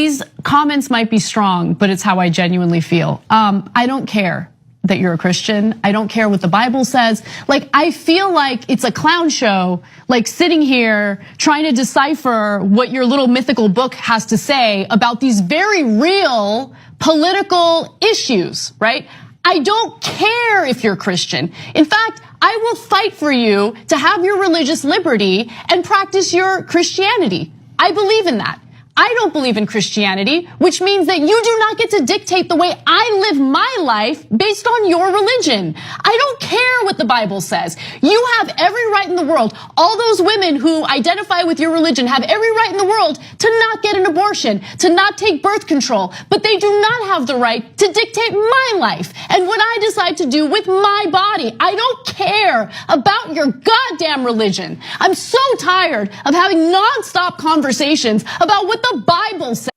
these comments might be strong, but it's how I genuinely feel. I don't care that you're a Christian. I don't care what the Bible says. Like, I feel like it's a clown show, like sitting here trying to decipher what your little mythical book has to say about these very real political issues, right? I don't care if you're Christian. In fact, I will fight for you to have your religious liberty and practice your Christianity. I believe in that. I don't believe in Christianity, which means that you do not get to dictate the way I live my life based on your religion. I don't care what the Bible says. You have every right in the world. All those women who identify with your religion have every right in the world to not get an abortion, to not take birth control, but they do not have the right to dictate my life and what I decide to do with my body. I don't care about your goddamn religion. I'm so tired of having nonstop conversations about what the Bible says.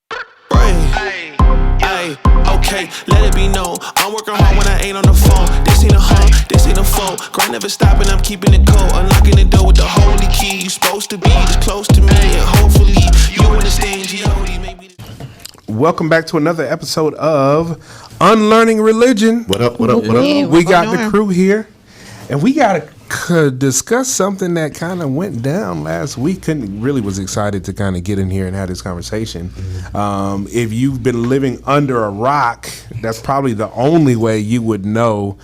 Hey, okay, let it be known. I'm working hard when I ain't on the phone. This ain't a home, this ain't a phone. Grind never stopping, I'm keeping it cold. Unlocking the door with the holy key. You supposed to be this close to me, and hopefully you understand G.O.D. Maybe. Welcome back to another episode of Unlearning Religion. What up? Yeah, we got the crew here, and we got to discuss something that kind of went down last week. Really was excited to kind of get in here and have this conversation. If you've been living under a rock, that's probably the only way you would know,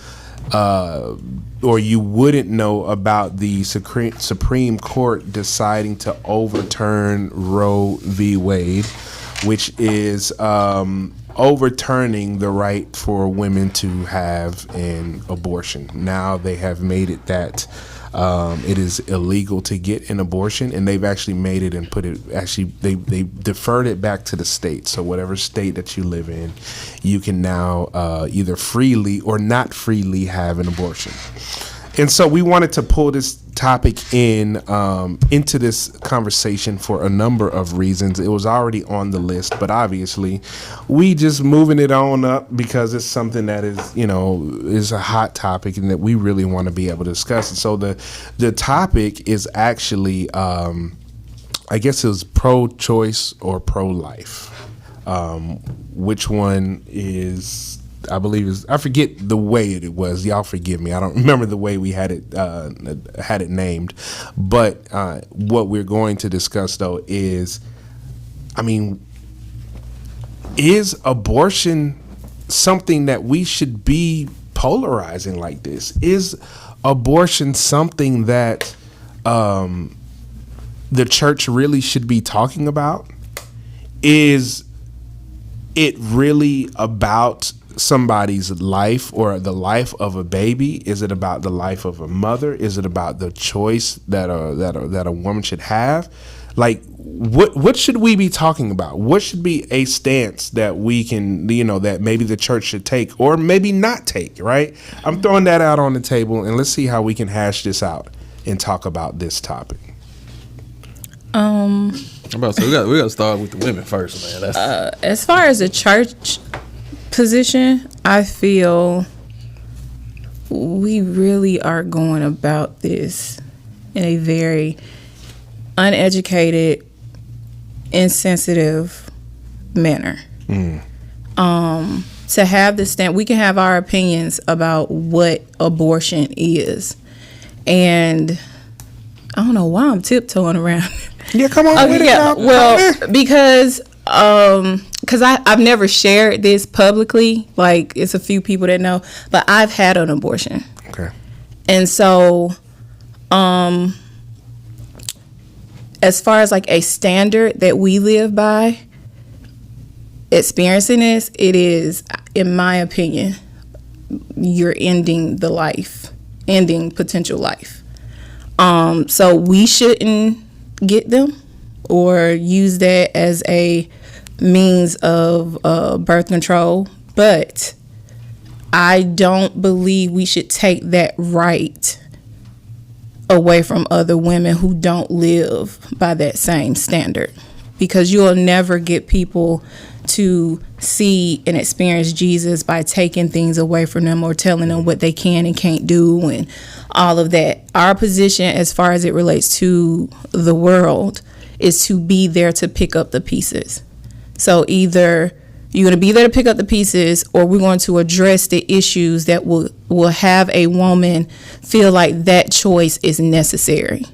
or you wouldn't know about the Supreme Court deciding to overturn Roe v. Wade, which is overturning the right for women to have an abortion. Now they have made it that it is illegal to get an abortion, and they've actually made it and put it, actually they deferred it back to the state. So whatever state that you live in, you can now either freely or not freely have an abortion. And so we wanted to pull this topic into this conversation for a number of reasons. It was already on the list, but obviously we just moving it on up because it's something that is, is a hot topic and that we really want to be able to discuss. And so the topic is actually, I guess it was pro-choice or pro-life. Which one is... I believe I forget the way it was. Y'all forgive me. I don't remember the way we had it named. But what we're going to discuss though is abortion something that we should be polarizing like this? Is abortion something that the church really should be talking about? Is it really about somebody's life or the life of a baby? Is it about the life of a mother? Is it about the choice that a woman should have? Like, what should we be talking about? What should be a stance that we can, that maybe the church should take or maybe not take, right? I'm throwing that out on the table, and let's see how we can hash this out and talk about this topic. I'm about to say, we got to start with the women first, man. As far as the church position, I feel we really are going about this in a very uneducated, insensitive manner. To have this stand, we can have our opinions about what abortion is, and I don't know why I'm tiptoeing around. Yeah, come on. Well, because I've never shared this publicly. Like, it's a few people that know, but I've had an abortion. Okay. And so, as far as like a standard that we live by, experiencing this, it is, in my opinion, you're ending potential life. So we shouldn't get them or use that as a means of birth control, but I don't believe we should take that right away from other women who don't live by that same standard, because you'll never get people to see and experience Jesus by taking things away from them or telling them what they can and can't do and all of that. Our position as far as it relates to the world is to be there to pick up the pieces. So either you're going to be there to pick up the pieces, or we're going to address the issues that will have a woman feel like that choice is necessary,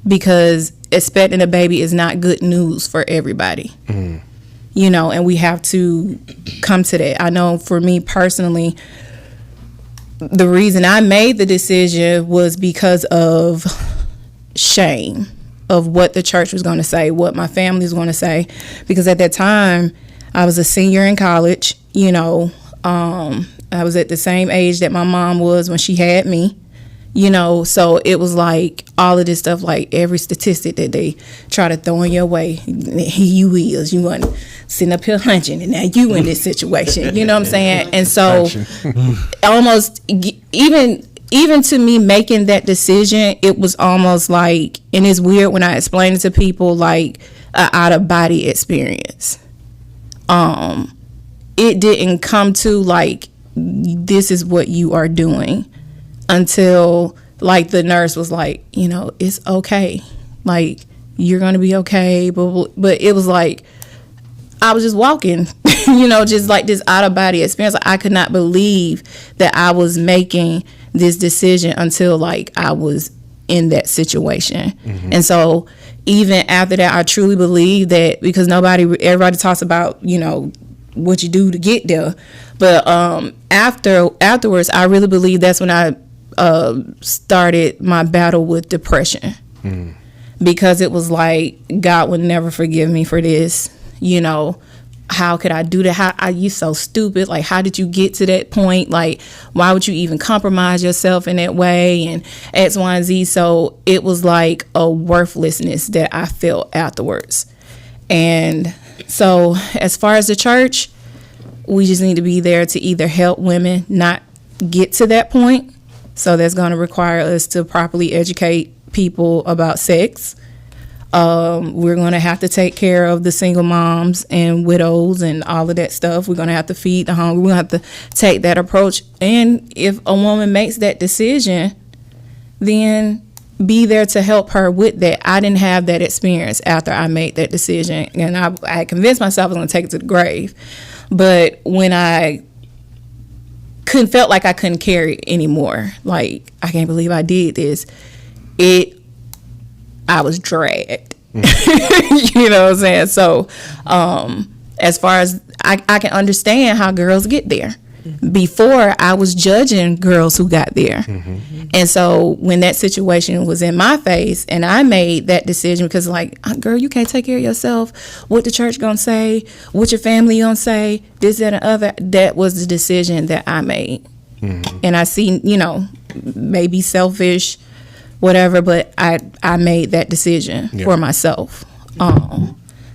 because expecting a baby is not good news for everybody. You know, and we have to come to that. I know for me personally, the reason I made the decision was because of shame of what the church was going to say, what my family was going to say, because at that time I was a senior in college. You know, I was at the same age that my mom was when she had me. You know, so it was like all of this stuff, like every statistic that they try to throw in your way. Here you is, you want sitting up here hunching, and now you in this situation. You know what I'm saying? And so almost even to me making that decision, it was almost like, and it's weird when I explain it to people, like an out of body experience. It didn't come to like, this is what you are doing, until like the nurse was like, you know, it's okay, like you're gonna be okay, but it was like I was just walking, you know, just like this out of body experience. Like, I could not believe that I was making this decision until like I was in that situation. And so even after that, I truly believe that, because everybody talks about, you know, what you do to get there, but afterwards I really believe that's when I started my battle with depression, because it was like, God would never forgive me for this. You know, how could I do that? How are you so stupid? Like, how did you get to that point? Like, why would you even compromise yourself in that way? And X, Y, and Z. So it was like a worthlessness that I felt afterwards. And so as far as the church, we just need to be there to either help women not get to that point. So that's going to require us to properly educate people about sex. We're going to have to take care of the single moms and widows and all of that stuff. We're going to have to feed the hungry. We're going to have to take that approach. And if a woman makes that decision, then be there to help her with that. I didn't have that experience after I made that decision. And I convinced myself I was going to take it to the grave. But when I felt like I couldn't carry it anymore, like, I can't believe I did this, I was dragged. You know what I'm saying? So as far as I can understand how girls get there. Before, I was judging girls who got there. And so when that situation was in my face and I made that decision, because like, girl, you can't take care of yourself, what the church gonna say, what your family gonna say, this, that, and other, that was the decision that I made. And I see, you know, maybe selfish, whatever, but I made that decision for myself.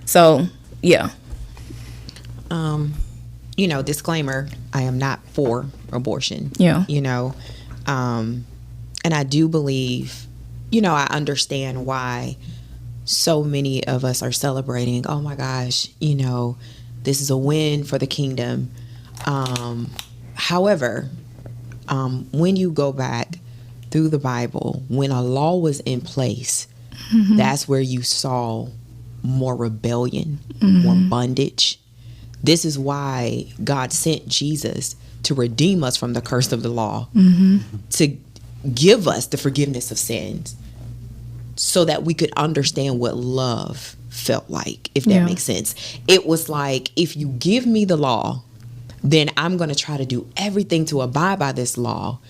So yeah. You know, disclaimer, I am not for abortion. Yeah. You know, and I do believe, you know, I understand why so many of us are celebrating, oh my gosh, you know, this is a win for the kingdom. However, when you go back through the Bible, when a law was in place, that's where you saw more rebellion, more bondage. This is why God sent Jesus to redeem us from the curse of the law, to give us the forgiveness of sins, so that we could understand what love felt like, if that makes sense. It was like, if you give me the law, then I'm going to try to do everything to abide by this law,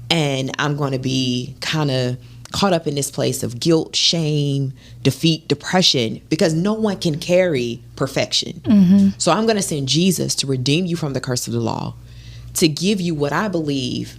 and I'm going to be kind of caught up in this place of guilt, shame, defeat, depression, because no one can carry perfection. So I'm going to send Jesus to redeem you from the curse of the law, to give you what I believe,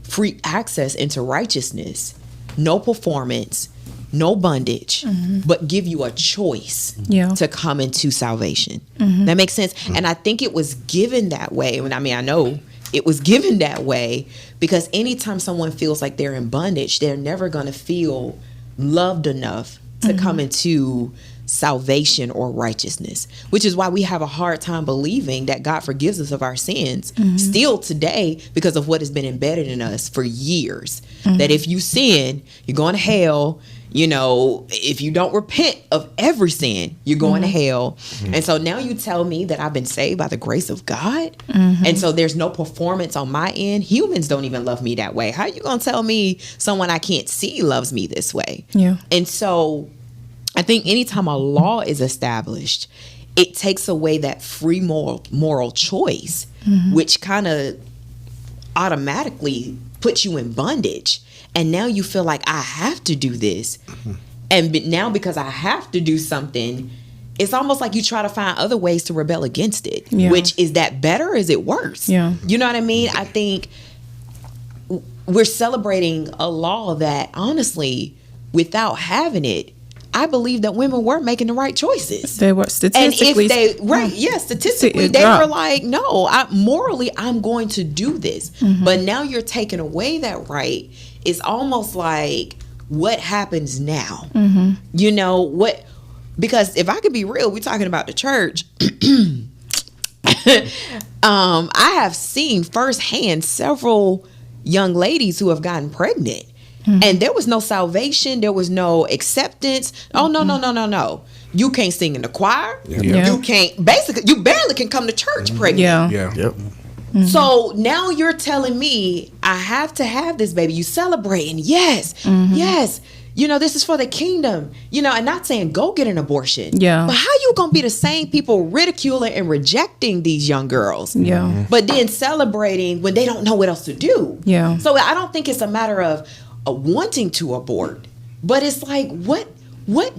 free access into righteousness, no performance, no bondage, but give you a choice to come into salvation. That makes sense. And I think it was given that way. And I know it was given that way because anytime someone feels like they're in bondage, they're never going to feel loved enough to come into salvation or righteousness, which is why we have a hard time believing that God forgives us of our sins still today, because of what has been embedded in us for years. That if you sin, you're going to hell, you know, if you don't repent of every sin, you're going to hell. And so now you tell me that I've been saved by the grace of God. And so there's no performance on my end. Humans don't even love me that way. How you going to tell me someone I can't see loves me this way? Yeah. And so I think anytime a law is established, it takes away that free moral choice, which kind of automatically puts you in bondage. And now you feel like I have to do this. And now because I have to do something, it's almost like you try to find other ways to rebel against it. Yeah. Which, is that better or is it worse? Yeah. You know what I mean? I think we're celebrating a law that, honestly, without having it, I believe that women were making the right choices. They were statistically. And if they, statistically, it they dropped. were like, no, morally, I'm going to do this. But now you're taking away that right. It's almost like, what happens now? You know, what? Because if I could be real, we're talking about the church. I have seen firsthand several young ladies who have gotten pregnant. And there was no salvation. There was no acceptance. Oh, no. You can't sing in the choir. Yeah. You can't, basically, you barely can come to church pregnant. Yeah. Yep. So now you're telling me I have to have this baby. You celebrating. Yes. Yes. You know, this is for the kingdom. You know, and not saying go get an abortion. Yeah. But how you going to be the same people ridiculing and rejecting these young girls? Yeah. But then celebrating when they don't know what else to do. Yeah. So I don't think it's a matter of wanting to abort, but it's like, what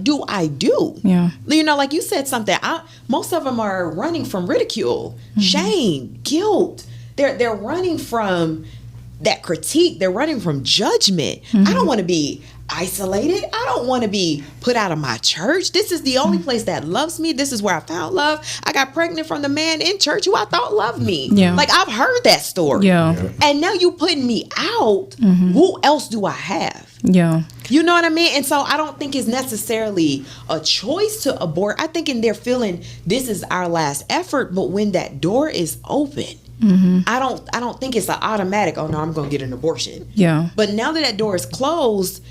do I do? Yeah. You know, like you said something. Most of them are running from ridicule, shame, guilt. They're running from that critique. They're running from judgment. I don't want to be isolated. I don't want to be put out of my church. This is the only place that loves me. This is where I found love. I got pregnant from the man in church who I thought loved me. Yeah. Like, I've heard that story. Yeah. And now you putting me out. Who else do I have? Yeah. You know what I mean? And so I don't think it's necessarily a choice to abort. I think they're feeling this is our last effort. But when that door is open, I don't think it's an automatic, oh no, I'm going to get an abortion. Yeah. But now that door is closed,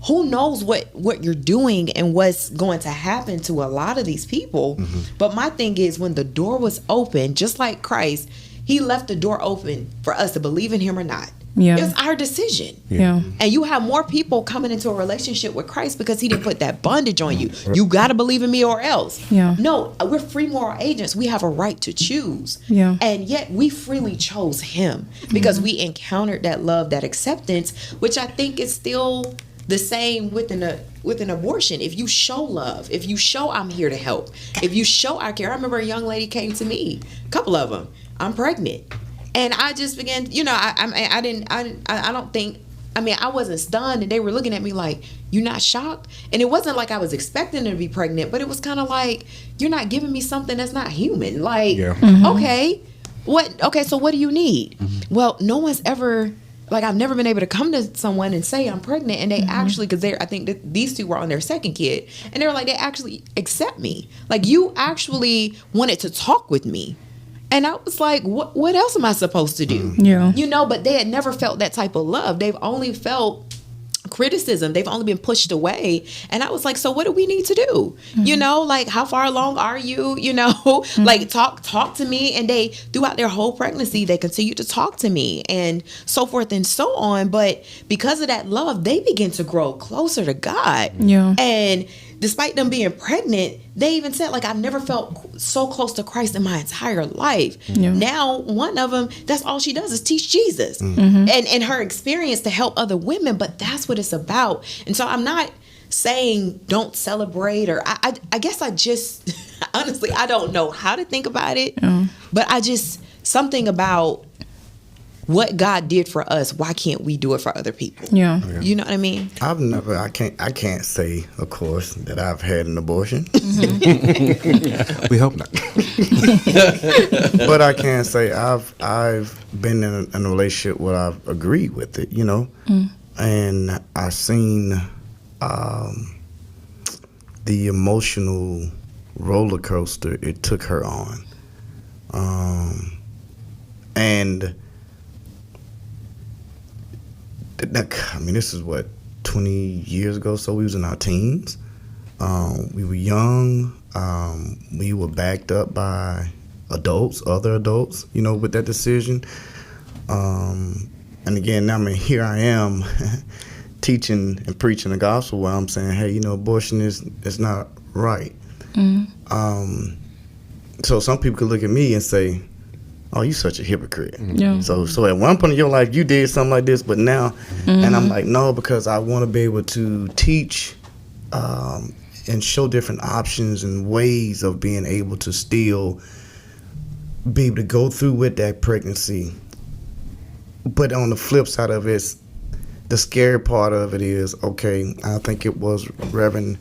who knows what you're doing and what's going to happen to a lot of these people. But my thing is, when the door was open, just like Christ, he left the door open for us to believe in him or not. Yeah. It's our decision. Yeah. And you have more people coming into a relationship with Christ because he didn't put that bondage on you. You got to believe in me or else. Yeah. No, we're free moral agents. We have a right to choose. Yeah. And yet we freely chose him because we encountered that love, that acceptance, which I think is still the same with an abortion. If you show love, if you show I'm here to help, if you show I care. I remember a young lady came to me, a couple of them. I'm pregnant. And I just began, you know, I don't think, I mean, I wasn't stunned, and they were looking at me like, you're not shocked? And it wasn't like I was expecting her to be pregnant, but it was kind of like, you're not giving me something that's not human. Like, okay, so what do you need? Well, no one's ever, like, I've never been able to come to someone and say I'm pregnant, and they actually, because I think that these two were on their second kid, and they were like, they actually accept me. Like, you actually wanted to talk with me. And I was like, what else am I supposed to do? Yeah. You know, but they had never felt that type of love. They've only felt criticism. They've only been pushed away. And I was like, so what do we need to do? You know, like, how far along are you? You know, like, talk to me. And they, throughout their whole pregnancy, they continued to talk to me and so forth and so on. But because of that love, they begin to grow closer to God. Yeah. And despite them being pregnant, they even said, like, I've never felt so close to Christ in my entire life. Yeah. Now, one of them, that's all she does is teach Jesus and her experience to help other women. But that's what it's about. And so I'm not saying don't celebrate, or I guess I just, honestly, I don't know how to think about it. But I just, something about what God did for us, why can't we do it for other people? Yeah. You know what I mean? I can't say, of course, that I've had an abortion. We hope not. But I can say I've been in a relationship where I've agreed with it, you know. And I've seen the emotional roller coaster it took her on. And I mean, this is what 20 years ago. So we was in our teens. We were young. We were backed up by other adults, with that decision. And again, here I am teaching and preaching the gospel while I'm saying, hey, abortion is not right. So some people could look at me and say, oh, you such a hypocrite. Yeah. So at one point in your life, you did something like this, but now, and I'm like, no, because I want to be able to teach and show different options and ways of being able to still be able to go through with that pregnancy. But on the flip side of it, the scary part of it is, okay, I think it was Reverend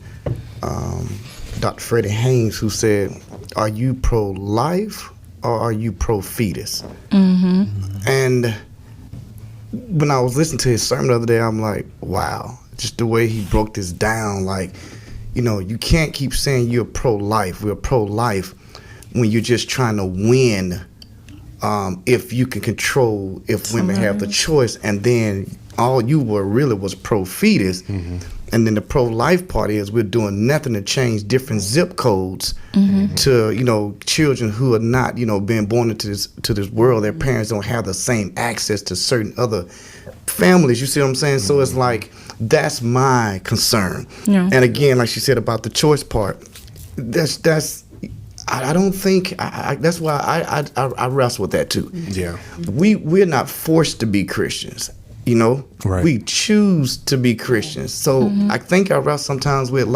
Dr. Freddie Haynes who said, are you pro-life or are you pro-fetus? And when I was listening to his sermon the other day, I'm like, wow, just the way he broke this down, like, you can't keep saying you're pro-life. We're pro-life when you're just trying to win if you can control, if women have the choice, and then all you were really was pro-fetus. And then the pro-life part is we're doing nothing to change different zip codes to, children who are not, being born into this world. Their parents don't have the same access to certain other families. You see what I'm saying? So it's like, that's my concern. Yeah. And again, like she said about the choice part, I don't think, that's why I wrestle with that too. Yeah. We're not forced to be Christians. Right. We choose to be Christians. So I think I wrestle sometimes with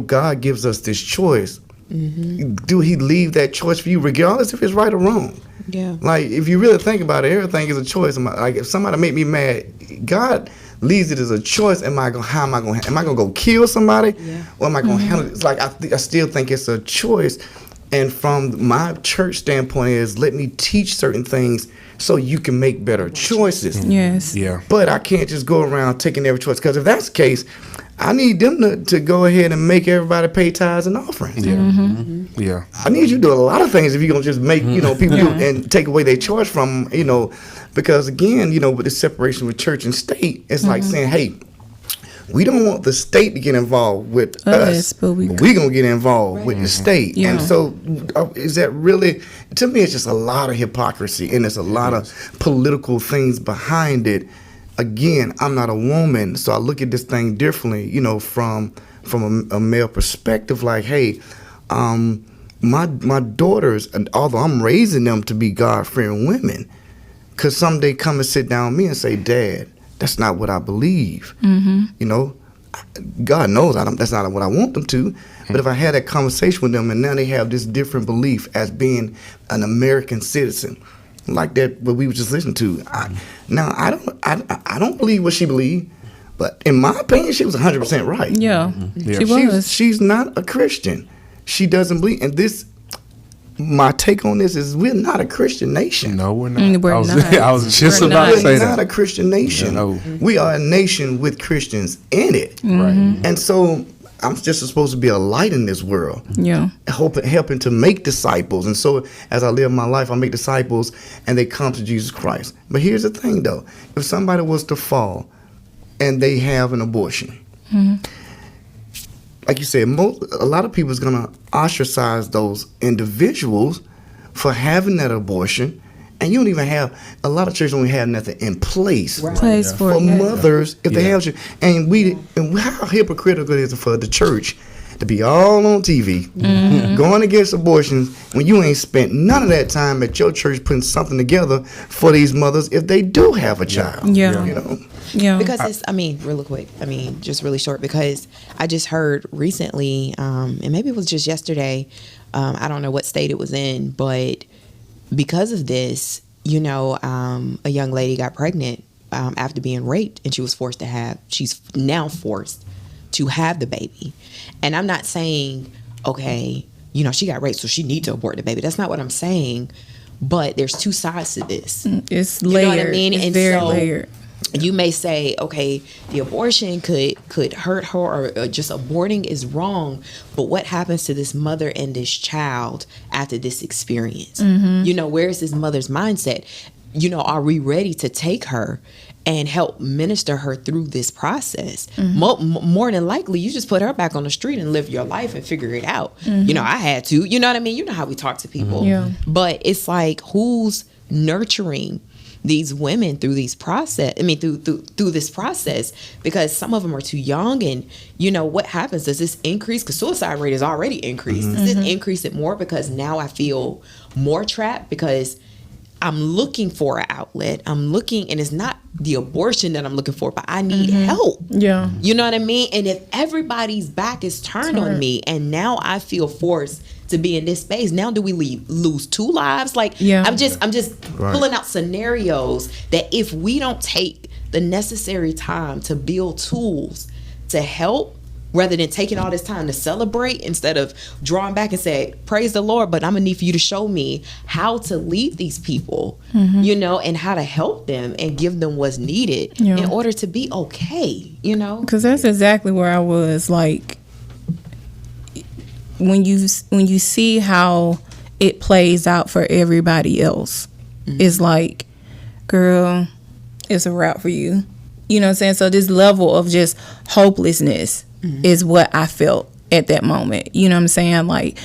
God gives us this choice. Do he leave that choice for you regardless if it's right or wrong? Yeah. Like, if you really think about it, everything is a choice. Like, if somebody make me mad, God leaves it as a choice. Am I gonna go kill somebody? Yeah. Or am I gonna handle it? It's like, I still think it's a choice. And from my church standpoint is, let me teach certain things so you can make better choices. Yes. Yeah. But I can't just go around taking every choice, because if that's the case, I need them to go ahead and make everybody pay tithes and offerings. Yeah. Yeah. I need you to do a lot of things if you're going to just make, people do and take away their choice from, because again, with the separation with church and state, it's like saying, hey, we don't want the state to get involved with us, but we're going to get involved with the state. Yeah. And so is that really, to me, it's just a lot of hypocrisy, and there's a lot of political things behind it. Again, I'm not a woman, so I look at this thing differently, from a male perspective, like, hey, my daughters, and although I'm raising them to be God-fearing women, could someday come and sit down with me and say, Dad, that's not what I believe. God knows that's not what I want them to. But if I had that conversation with them and now they have this different belief as being an American citizen, like that what we were just listening to. I don't believe what she believed, but in my opinion, she was 100% right. Yeah. Yeah. She was. She's not a Christian. She doesn't believe. And my take on this is, we're not a Christian nation. No, we're not. We're not. I was just We're about not. to say We're that. not a Christian nation. No. We are a nation with Christians in it. Right. And so I'm just supposed to be a light in this world. Yeah. Helping to make disciples. And so as I live my life, I make disciples and they come to Jesus Christ. But here's the thing though, if somebody was to fall and they have an abortion, like you said, a lot of people is going to ostracize those individuals for having that abortion. And you don't even have, a lot of churches don't even have nothing in place Place for for it. mothers if they have children. And how hypocritical is it for the church to be all on TV going against abortions when you ain't spent none of that time at your church putting something together for these mothers if they do have a child. Yeah. Yeah. Because it's, real quick, just really short, because I just heard recently, and maybe it was just yesterday, I don't know what state it was in, but because of this, a young lady got pregnant after being raped, and she's now forced to have the baby. And I'm not saying, okay, she got raped, so she needs to abort the baby. That's not what I'm saying. But there's two sides to this. It's You layered. know what I mean? It's And very so layered. you may say, okay, the abortion could hurt her, or just aborting is wrong. But what happens to this mother and this child after this experience? Where's this mother's mindset? Are we ready to take her and help minister her through this process. More than likely, you just put her back on the street and live your life and figure it out. You know, I had to. You know what I mean? You know how we talk to people. Yeah. But it's like, who's nurturing these women through these process? I mean, through this process, because some of them are too young, and you know what happens? Does this increase? Because suicide rate is already increased. Does this increase it more because now I feel more trapped because I'm looking for an outlet. I'm looking, and it's not the abortion that I'm looking for, but I need help. Yeah. You know what I mean? And if everybody's back is turned on me, and now I feel forced to be in this space, now do we lose 2 lives? Like, Yeah. I'm just pulling out scenarios that if we don't take the necessary time to build tools to help, rather than taking all this time to celebrate, instead of drawing back and say, praise the Lord, but I'm gonna need for you to show me how to lead these people, you know, and how to help them and give them what's needed in order to be okay, you know? Because that's exactly where I was. Like, when you see how it plays out for everybody else, it's like, girl, it's a wrap for you. You know what I'm saying? So this level of just hopelessness is what I felt at that moment. You know what I'm saying? Like,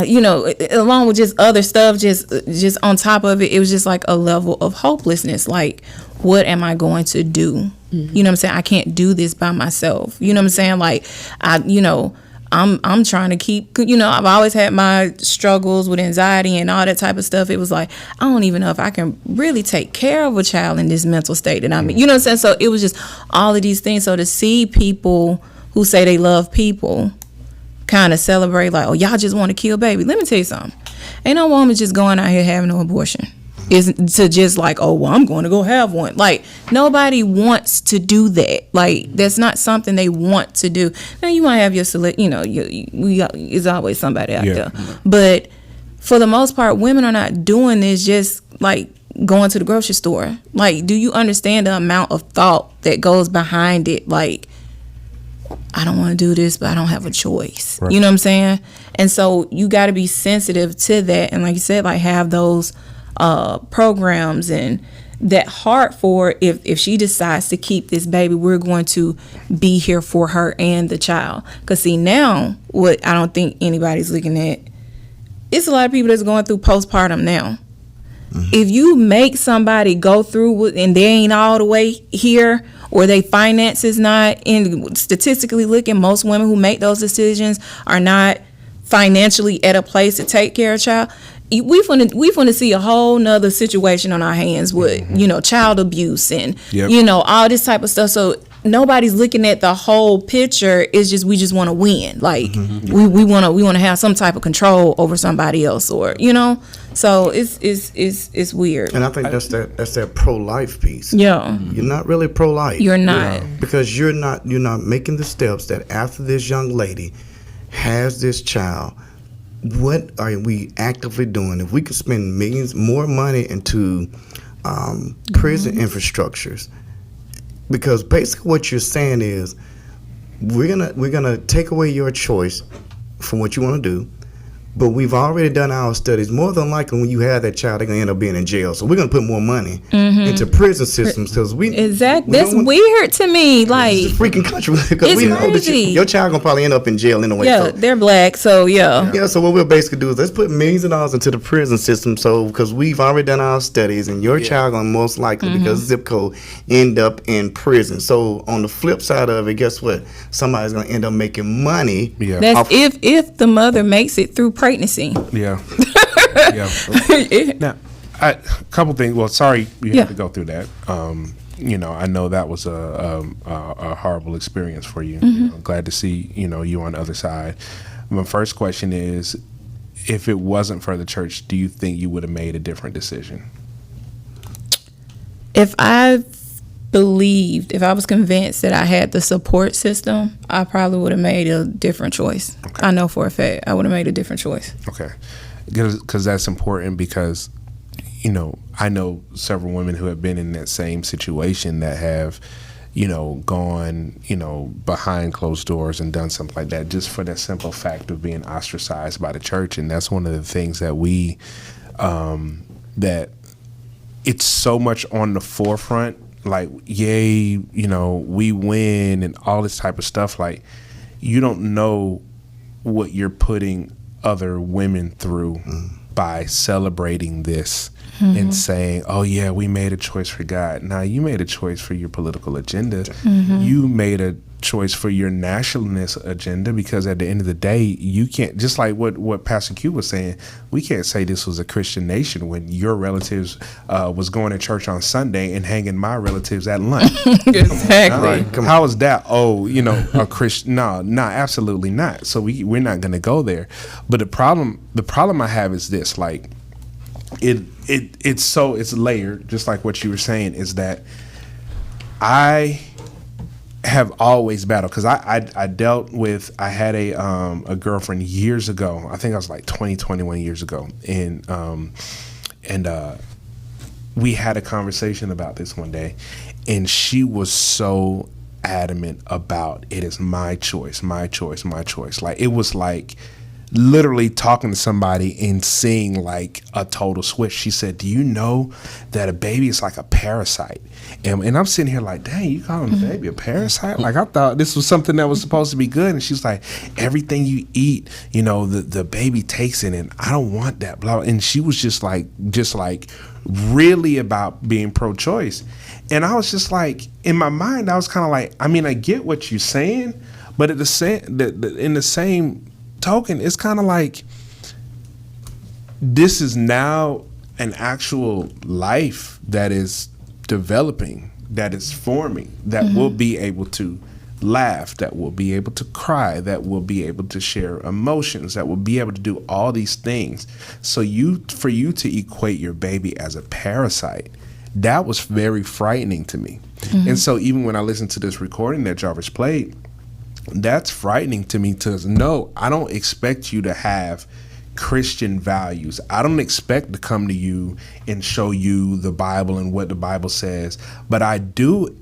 you know, along with just other stuff, just on top of it, it was just like a level of hopelessness. Like, what am I going to do? You know what I'm saying? I can't do this by myself. You know what I'm saying? Like, I'm trying to keep, you know, I've always had my struggles with anxiety and all that type of stuff. It was like, I don't even know if I can really take care of a child in this mental state that I'm in. You know what I'm saying? So it was just all of these things. So to see people who say they love people kind of celebrate like, oh, y'all just want to kill baby. Let me tell you something. Ain't no woman just going out here having no abortion. Is to just like, oh, well, I'm going to go have one. Like, nobody wants to do that. Like, that's not something they want to do. Now, you might have your select, you know, there's always somebody out there. But for the most part, women are not doing this just like going to the grocery store. Like, do you understand the amount of thought that goes behind it? Like, I don't want to do this, but I don't have a choice. Right. You know what I'm saying? And so you got to be sensitive to that. And like you said, like, have those programs and that heart for if she decides to keep this baby, we're going to be here for her and the child. Because see, now what I don't think anybody's looking at, it's a lot of people that's going through postpartum now. If you make somebody go through and they ain't all the way here, or they finances not, and statistically looking, most women who make those decisions are not financially at a place to take care of a child. We want to see a whole nother situation on our hands with, you know, child abuse and, you know, all this type of stuff. So nobody's looking at the whole picture. It's just, we just want to win. Like, we want to have some type of control over somebody else, or, you know, so it's weird. And I think that's that pro-life piece. Yeah. You're not really pro-life. You're not. Because you're not making the steps that after this young lady has this child, what are we actively doing? If we could spend millions more money into prison infrastructures, because basically what you're saying is we're gonna take away your choice from what you want to do, but we've already done our studies. More than likely, when you have that child, they're gonna end up being in jail. So we're gonna put more money into prison systems because that's weird to me. Like, it's a freaking country because we know that your child gonna probably end up in jail anyway. Yeah, so they're black, so yeah. So what we'll basically do is let's put millions of dollars into the prison system. So because we've already done our studies, and your child gonna most likely because of zip code end up in prison. So on the flip side of it, guess what? Somebody's gonna end up making money. Yeah. That's if the mother makes it through pregnancy. Yeah. Now, a couple things. Well, sorry you had to go through that. You know, I know that was a horrible experience for you. You know, glad to see you on the other side. My first question is, if it wasn't for the church, do you think you would have made a different decision? If I was convinced that I had the support system, I probably would have made a different choice. Okay. I know for a fact I would have made a different choice. Okay. Because that's important, because, you know, I know several women who have been in that same situation that have, you know, gone, you know, behind closed doors and done something like that just for the simple fact of being ostracized by the church. And that's one of the things that that it's so much on the forefront like, yay, you know, we win and all this type of stuff, like, you don't know what you're putting other women through by celebrating this and saying, oh yeah, we made a choice for God. Now, you made a choice for your political agenda. You made a choice for your nationalist agenda, because at the end of the day, you can't, just like what Pastor Q was saying, we can't say this was a Christian nation when your relatives was going to church on Sunday and hanging my relatives at lunch. Exactly. How is that? Oh, you know, a Christian? No, absolutely not. So we're not going to go there. But the problem I have is this: like, it's layered, just like what you were saying. Is that I have always battled, because I dealt with, I had a girlfriend years ago. I think I was like 21 years ago, and we had a conversation about this one day, and she was so adamant about, it is my choice, my choice, my choice. Like, it was like literally talking to somebody and seeing like a total switch. She said, do you know that a baby is like a parasite? And I'm sitting here like, dang, you calling a baby a parasite? Like, I thought this was something that was supposed to be good. And she's like, everything you eat, you know, the baby takes it, and I don't want that, blah. And she was just like really about being pro-choice. And I was just like, in my mind, I was kind of like, I mean, I get what you're saying, but at the same, in the same token, it's kind of like, this is now an actual life that is developing, that is forming, that will be able to laugh, that will be able to cry, that will be able to share emotions, that will be able to do all these things. So for you to equate your baby as a parasite, that was very frightening to me. And so even when I listened to this recording that Jarvis played, that's frightening to me, to know I don't expect you to have Christian values. I don't expect to come to you and show you the Bible and what the Bible says, but I do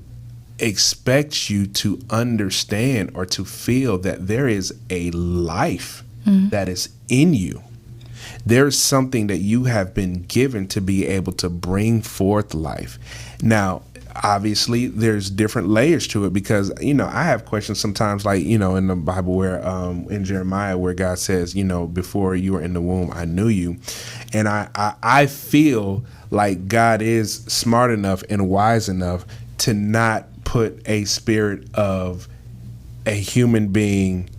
expect you to understand or to feel that there is a life that is in you. There's something that you have been given to be able to bring forth life. Now, obviously there's different layers to it, because, you know, I have questions sometimes, like, you know, in the Bible where in Jeremiah, where God says, you know, before you were in the womb, I knew you. And I feel like God is smart enough and wise enough to not put a spirit of a human being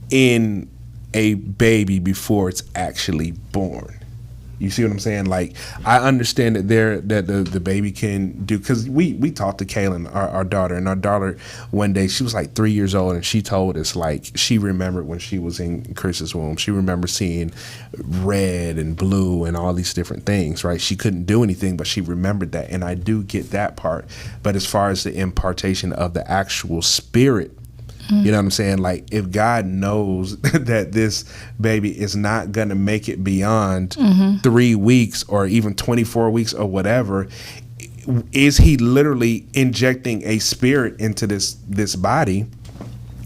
in a baby before it's actually born. You see what I'm saying? Like, I understand that the baby can do, because we talked to Kaylin, our daughter, and our daughter one day, she was like 3 years old, and she told us, like, she remembered when she was in Chris's womb, she remembered seeing red and blue and all these different things, right? She couldn't do anything, but she remembered that, and I do get that part. But as far as the impartation of the actual spirit, you know what I'm saying? Like, if God knows that this baby is not going to make it beyond 3 weeks or even 24 weeks or whatever, is he literally injecting a spirit into this body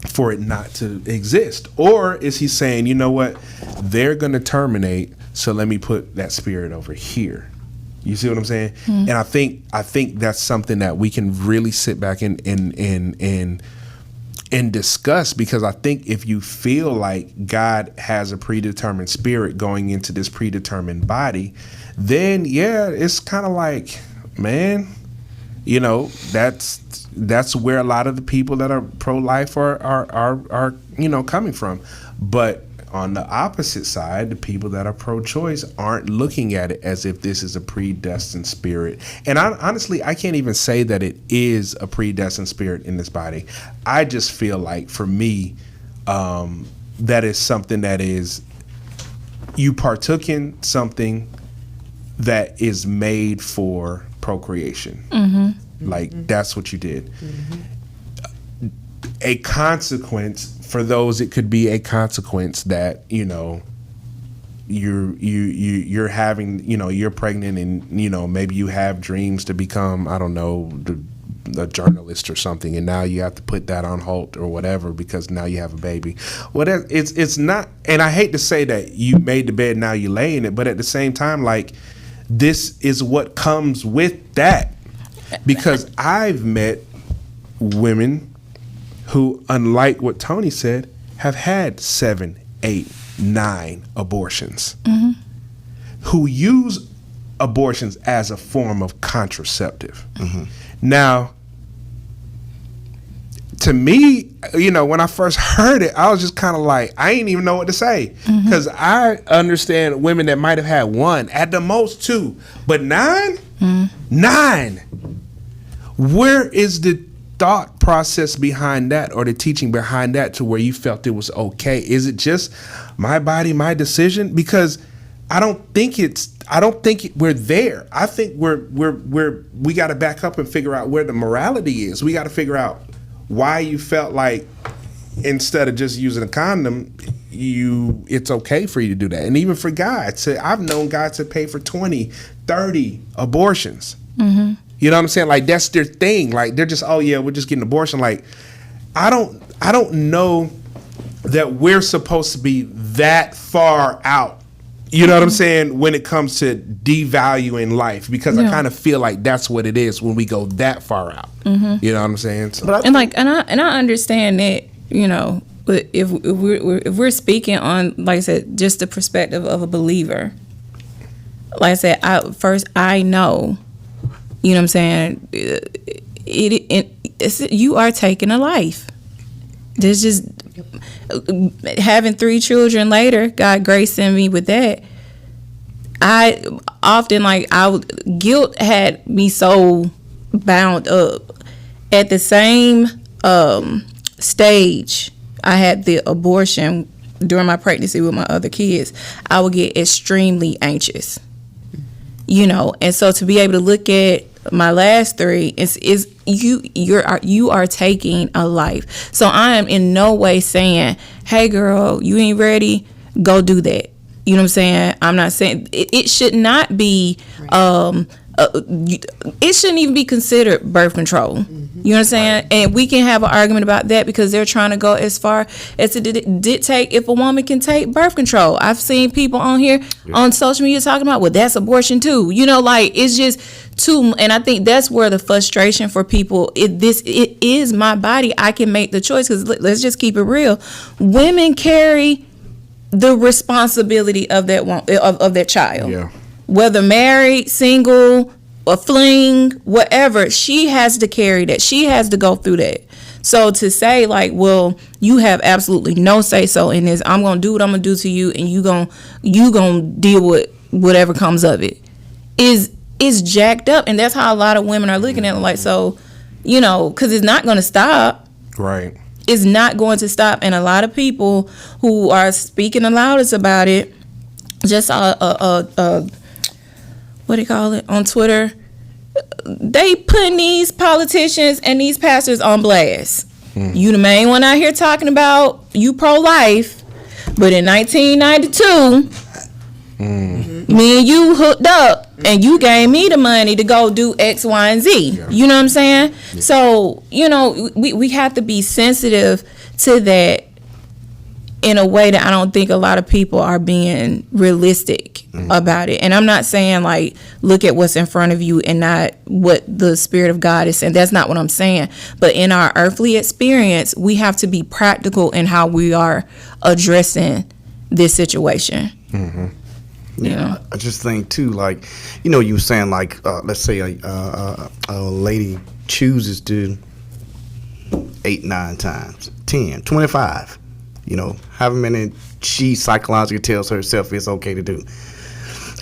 for it not to exist? Or is he saying, you know what, they're going to terminate, so let me put that spirit over here? You see what I'm saying? And I think that's something that we can really sit back and discuss, because I think if you feel like God has a predetermined spirit going into this predetermined body, then yeah, it's kind of like, man, you know, that's where a lot of the people that are pro-life are you know, coming from. But on the opposite side, the people that are pro-choice aren't looking at it as if this is a predestined spirit. And honestly, I can't even say that it is a predestined spirit in this body. I just feel like, for me, that is something that is, you partook in something that is made for procreation. Like, that's what you did. A consequence, for those, it could be a consequence that, you know, you're having, you know, you're pregnant, and, you know, maybe you have dreams to become, I don't know, a journalist or something, and now you have to put that on hold or whatever because now you have a baby. Well, it's not, and I hate to say that you made the bed, now you lay in it, but at the same time, like, this is what comes with that. because I've met women who, unlike what Toni said, have had 7, 8, 9 abortions, who use abortions as a form of contraceptive. Now, to me, when I first heard it, I was just kind of like, I ain't even know what to say, because I understand women that might have had 1, at the most 2, but 9, 9. Where is the thought process behind that, or the teaching behind that, to where you felt it was okay? Is it just my body, my decision? Because I don't think we're there. I think we got to back up and figure out where the morality is. We got to figure out why you felt like, instead of just using a condom, it's okay for you to do that. And even for guys, I've known guys that pay for 20, 30 abortions. You know what I'm saying? Like, that's their thing. Like, they're just, oh yeah, we're just getting an abortion. Like, I don't know that we're supposed to be that far out. You know what I'm saying? When it comes to devaluing life, because I kind of feel like that's what it is when we go that far out. You know what I'm saying? So. And I understand that, but if we're speaking on, like I said, just the perspective of a believer. Like I said, I know, you know what I'm saying? You are taking a life. There's just having 3 children later, God gracing me with that. I often guilt had me so bound up. At the same stage I had the abortion during my pregnancy with my other kids, I would get extremely anxious. And so to be able to look at my last 3 is you are taking a life. So I am in no way saying, hey girl, you ain't ready, go do that. You know what I'm saying? I'm not saying it should not be it shouldn't even be considered birth control. You know what I'm saying? And we can have an argument about that, because they're trying to go as far as to dictate if a woman can take birth control. I've seen people on here on social media talking about, well, that's abortion too. It's just too. And I think that's where the frustration for people. It is my body. I can make the choice. Because let's just keep it real. Women carry the responsibility of that child. Yeah. Whether married, single, a fling, whatever, she has to carry that. She has to go through that. So to say like, well, you have absolutely no say so in this. I'm gonna do what I'm gonna do to you, and you gonna deal with whatever comes of it. Is jacked up, and that's how a lot of women are looking at it. Like, so, because it's not gonna stop. Right. It's not going to stop, and a lot of people who are speaking the loudest about it, just what do you call it, on Twitter, they putting these politicians and these pastors on blast. You the main one out here talking about you pro-life, but in 1992, me and you hooked up, and you gave me the money to go do X, Y, and Z. Yeah. You know what I'm saying? Yeah. So, we have to be sensitive to that in a way that I don't think a lot of people are being realistic about it. And I'm not saying like, look at what's in front of you and not what the Spirit of God is saying. That's not what I'm saying. But in our earthly experience, we have to be practical in how we are addressing this situation. Yeah, I just think too, like, you were saying like, let's say a lady chooses to 8, 9 times, 10, 25, however many she psychologically tells herself it's okay to do.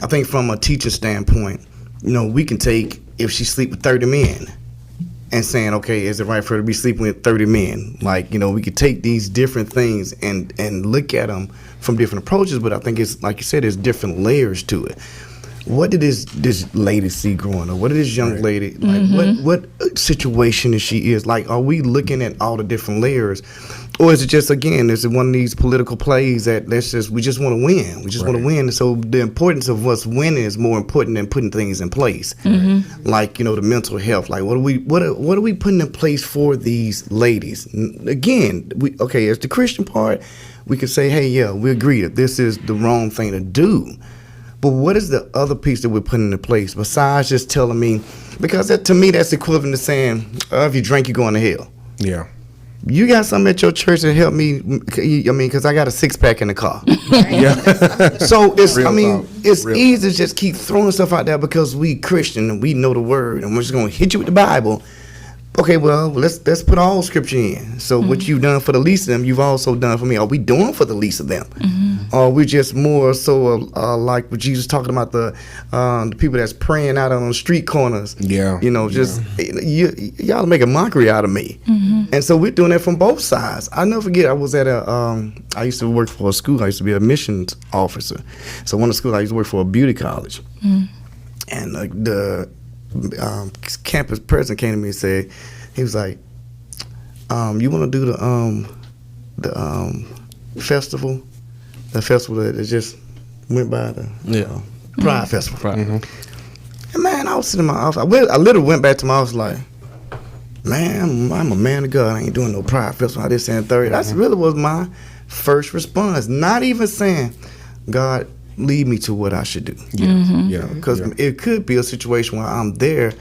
I think from a teacher standpoint, we can take, if she sleep with 30 men and saying, okay, is it right for her to be sleeping with 30 men? Like, we could take these different things and look at them from different approaches, but I think it's, like you said, there's different layers to it. What did this lady see growing up? What did this young lady, like, what situation is she is? Like, are we looking at all the different layers? Or is it just, again, is it one of these political plays that we just want to win? We just want to win. So the importance of us winning is more important than putting things in place. Like, the mental health. Like, what are we putting in place for these ladies? Again, as the Christian part, we could say, hey, yeah, we agree that this is the wrong thing to do. But what is the other piece that we're putting into place besides just telling me? Because to me, that's equivalent to saying, if you drink, you're going to hell. Yeah. You got something at your church that help me? I mean, because I got a 6-pack in the car. So it's easy to just keep throwing stuff out there because we Christian and we know the word and we're just gonna hit you with the Bible. Okay, well, let's put all scripture in. So what you've done for the least of them, you've also done for me. Are we doing for the least of them? Or are we just more so like what Jesus talking about the people that's praying out on the street corners? Yeah. You know, just y'all make a mockery out of me. And so we're doing that from both sides. I never forget. I was at I used to work for a school. I used to be a missions officer. So one of the schools I used to work for a beauty college, and the campus president came to me and said, he was like, you want to do the festival, the festival that just went by, the Pride Festival. And man, I was sitting in my office. I literally went back to my office like, man, I'm a man of God. I ain't doing no Pride Festival. I did saying 30. That really was my first response. Not even saying, God, lead me to what I should do. Because it could be a situation where I'm there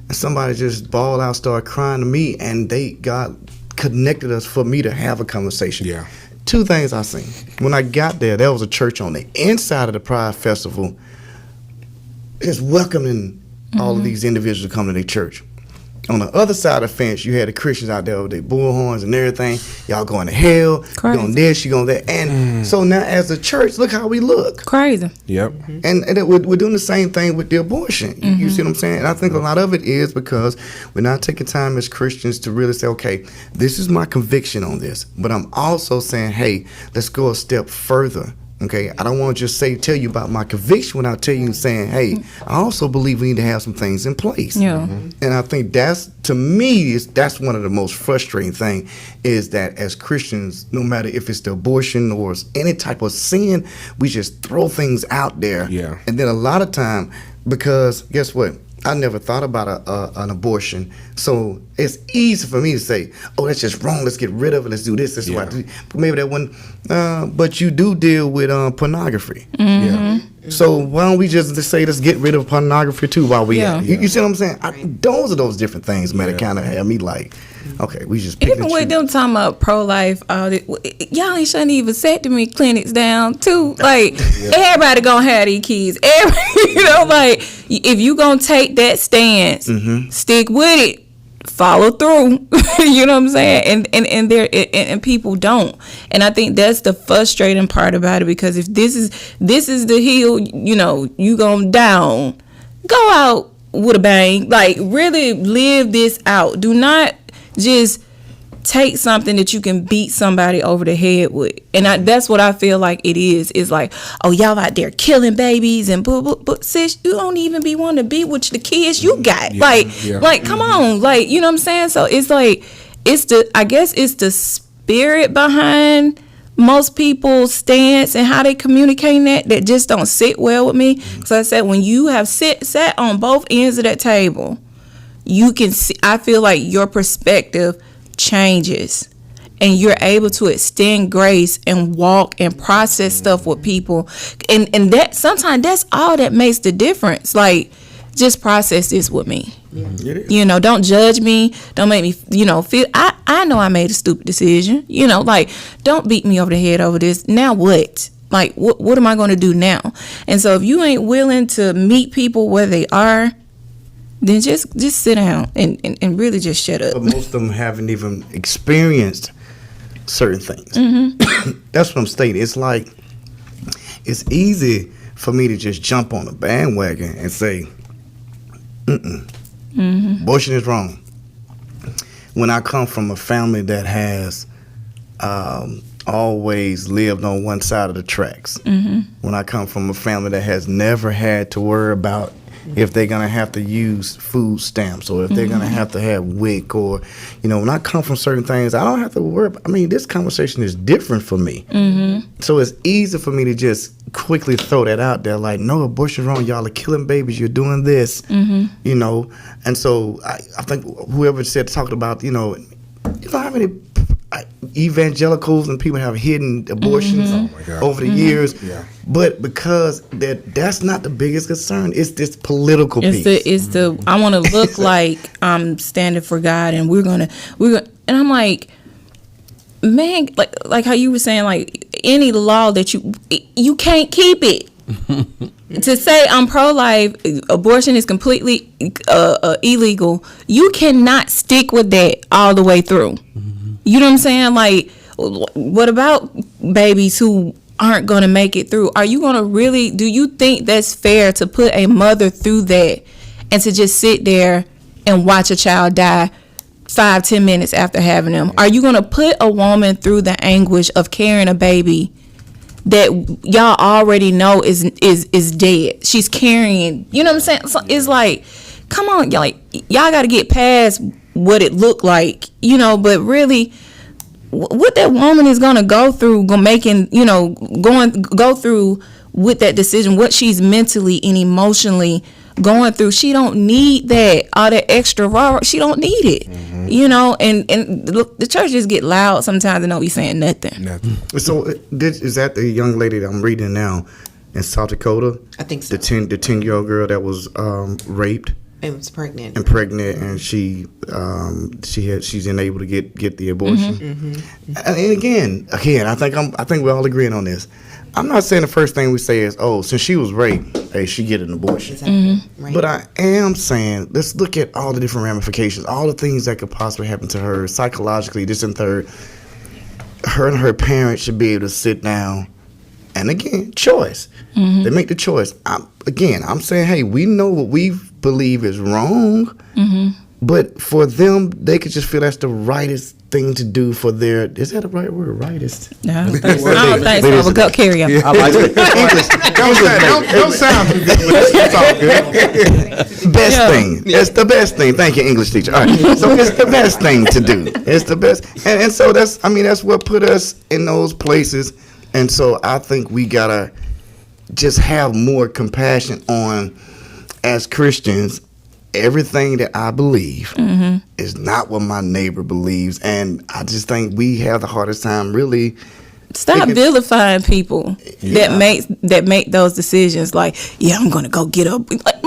and somebody just bawled out, started crying to me, and God connected us for me to have a conversation. Two things I seen. When I got there was a church on the inside of the Pride Festival just welcoming all of these individuals to come to their church. On the other side of the fence, you had the Christians out there with their bullhorns and everything. Y'all going to hell. You going this, you going that. And so now as a church, look how we look. Crazy. Yep. And we're doing the same thing with the abortion. You see what I'm saying? And I think a lot of it is because we're not taking time as Christians to really say, okay, this is my conviction on this. But I'm also saying, hey, let's go a step further. Okay, I don't want to just tell you about my conviction without telling you saying, hey, I also believe we need to have some things in place. And I think that's one of the most frustrating thing is that as Christians, no matter if it's the abortion or any type of sin, we just throw things out there. And then a lot of time, because guess what? I never thought about an abortion, so it's easy for me to say, "Oh, that's just wrong. Let's get rid of it. Let's do this. This is what I do." But maybe that one. But you do deal with pornography. So why don't we just say let's get rid of pornography too while we at it? You see what I'm saying? Those are those different things, man. That kind of have me like, okay, we just even with them talking about pro-life, y'all ain't shutting these vasectomy clinics down too. Like everybody gonna have these kids. You know, like if you gonna take that stance, stick with it. Follow through. You know what I'm saying? And people don't. And I think that's the frustrating part about it, because if this is the hill, you know, you going down, go out with a bang. Like really live this out. Do not just take something that you can beat somebody over the head with. And that's what I feel like it is. It's like, oh, y'all out there killing babies and but sis, you don't even be wanting to be with the kids you got. Like come on. Like, you know what I'm saying? So it's like, I guess it's the spirit behind most people's stance and how they communicating that just don't sit well with me. So I said, when you have sat on both ends of that table, you can see, I feel like your perspective changes and you're able to extend grace and walk and process stuff with people, and that sometimes that's all that makes the difference. Like, just process this with me. You know, don't judge me, don't make me, you know, feel I know I made a stupid decision, you know, like don't beat me over the head over this. Now what? Like what am I going to do now? And so if you ain't willing to meet people where they are, then just sit down and really just shut up. But most of them haven't even experienced certain things. That's what I'm stating. It's like, it's easy for me to just jump on a bandwagon and say, abortion is wrong. When I come from a family that has always lived on one side of the tracks, when I come from a family that has never had to worry about if they're going to have to use food stamps or if they're going to have to have WIC, or, you know, when I come from certain things, I don't have to worry about, I mean, this conversation is different for me. So it's easy for me to just quickly throw that out there, like, no, abortion's wrong, y'all are killing babies, you're doing this, you know. And so I think whoever talked about, you know how many evangelicals and people have hidden abortions over the years. Yeah. But because that's not the biggest concern. It's this political piece. I want to look like I'm standing for God, and we're gonna, and I'm like, man, like how you were saying, like any law that you can't keep it. To say I'm pro-life, abortion is completely illegal. You cannot stick with that all the way through. You know what I'm saying? Like, what about babies who aren't going to make it through? Are you going to really, do you think that's fair to put a mother through that and to just sit there and watch a child die 5-10 minutes after having them? Are you going to put a woman through the anguish of carrying a baby that y'all already know is dead? She's carrying, you know what I'm saying? So it's like, come on, y'all got to get past what it looked like, but really what that woman is going to go through, go through with that decision, what she's mentally and emotionally going through. She don't need that, all that extra raw. She don't need it, and the churches get loud sometimes and don't be saying nothing. So is that the young lady that I'm reading now in South Dakota? I think so. The 10-year-old girl that was raped and was pregnant, and she's unable to get the abortion. And again, I think we're all agreeing on this. I'm not saying the first thing we say is, oh, since she was raped, hey, she get an abortion. Exactly. Right. But I am saying, let's look at all the different ramifications, all the things that could possibly happen to her psychologically, this and third. Her and her parents should be able to sit down, and again, choice. They make the choice. I'm saying, hey, we know what we believe is wrong, but for them, they could just feel that's the rightest thing to do for their, is that the right word, rightest? No, I don't think so. But go carry on. I like it. English. Don't sound too good, but it's all good. Best thing. It's the best thing. Thank you, English teacher. All right. So it's the best thing to do. It's the best. And so that's what put us in those places. And so I think we gotta just have more compassion on, as Christians, everything that I believe is not what my neighbor believes. And I just think we have the hardest time really. Stop vilifying people that make those decisions. Like, yeah, I'm gonna go get up. Like,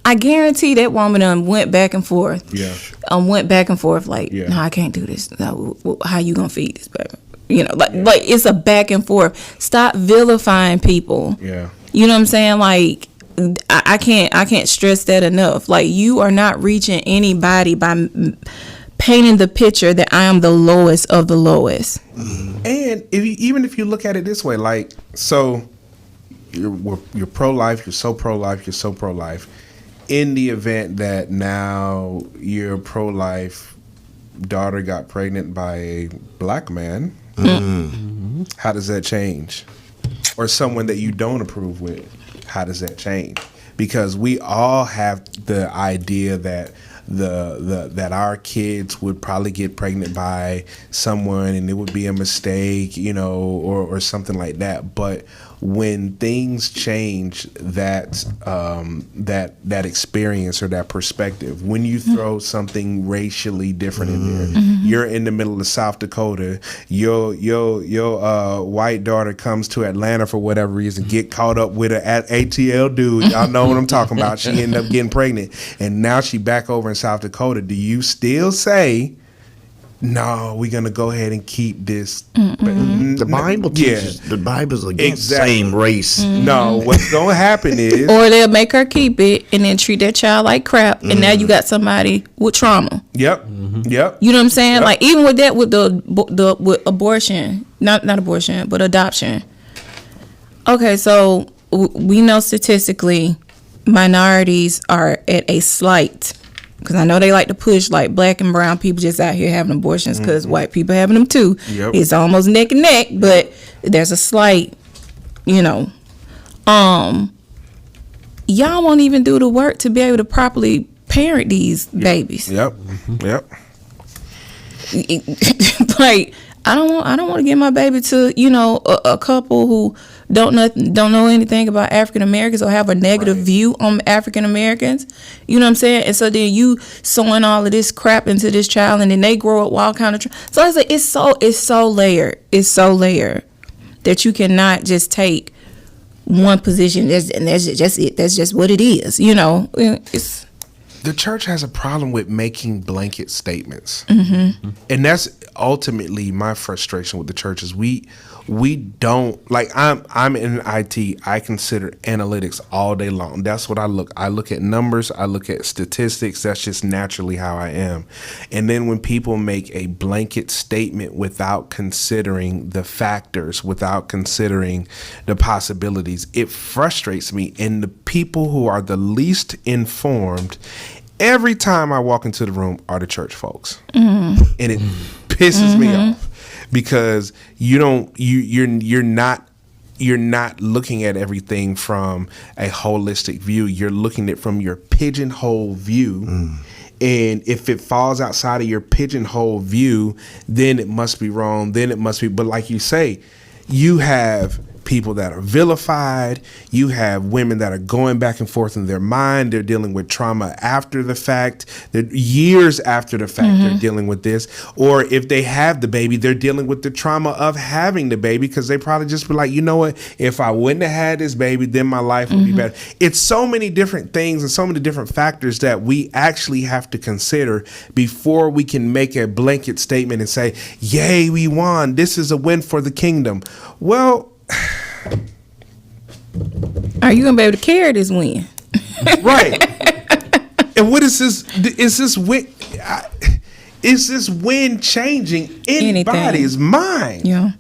I guarantee that woman went back and forth. Yeah. Went back and forth. Like, no, I can't do this. No, how you gonna feed this baby? Like it's a back and forth. Stop vilifying people. Yeah. You know what I'm saying? Like, I can't stress that enough. Like, you are not reaching anybody by painting the picture that I am the lowest of the lowest. And even if you look at it this way, like, so you're pro-life, you're so pro-life. In the event that now your pro-life daughter got pregnant by a black man, how does that change? Or someone that you don't approve with, how does that change? Because we all have the idea that that our kids would probably get pregnant by someone and it would be a mistake, or something like that. But when things change that experience or that perspective, when you throw something racially different in there, you're in the middle of South Dakota, your white daughter comes to Atlanta for whatever reason, get caught up with an ATL dude, y'all know what I'm talking about, she ended up getting pregnant, and now she back over in South Dakota. Do you still say, no, we're gonna go ahead and keep this? The Bible teaches the Bible's against same race. No, what's gonna happen is, or they'll make her keep it and then treat that child like crap, and now you got somebody with trauma. Yep. You know what I'm saying? Yep. Like, even with that, with the with abortion, not abortion, but adoption. Okay, so we know statistically, minorities are at a slight. Because I know they like to push, like, black and brown people just out here having abortions because white people having them too. Yep. It's almost neck and neck, but there's a slight, y'all won't even do the work to be able to properly parent these babies. Yep. Like, I don't want to give my baby to, you know, a couple who don't know anything about African Americans or have a negative view on African Americans. You know what I'm saying? And so then you sowing all of this crap into this child, and then they grow up wild kind of. So I say it's so layered. It's so layered that you cannot just take one position and that's just it. That's just what it is. You know, it's. The church has a problem with making blanket statements, and that's ultimately my frustration with the church. Is we don't like. I'm in IT. I consider analytics all day long. That's what I look. I look at numbers. I look at statistics. That's just naturally how I am. And then when people make a blanket statement without considering the factors, without considering the possibilities, it frustrates me. And the people who are the least informed, every time I walk into the room, are the church folks, and it pisses me off because you're not looking at everything from a holistic view. You're looking at it from your pigeonhole view, and if it falls outside of your pigeonhole view, then it must be wrong. Then it must be. But like you say, you have people that are vilified. You have women that are going back and forth in their mind. They're dealing with trauma after the fact. They're years after the fact they're dealing with this. Or if they have the baby, they're dealing with the trauma of having the baby because they probably just be like, you know what? If I wouldn't have had this baby, then my life would be better. It's so many different things and so many different factors that we actually have to consider before we can make a blanket statement and say, yay, we won. This is a win for the kingdom. Well, are you gonna be able to carry this win? Right. And what is this? Is this win? Is this win changing anybody's mind? Yeah.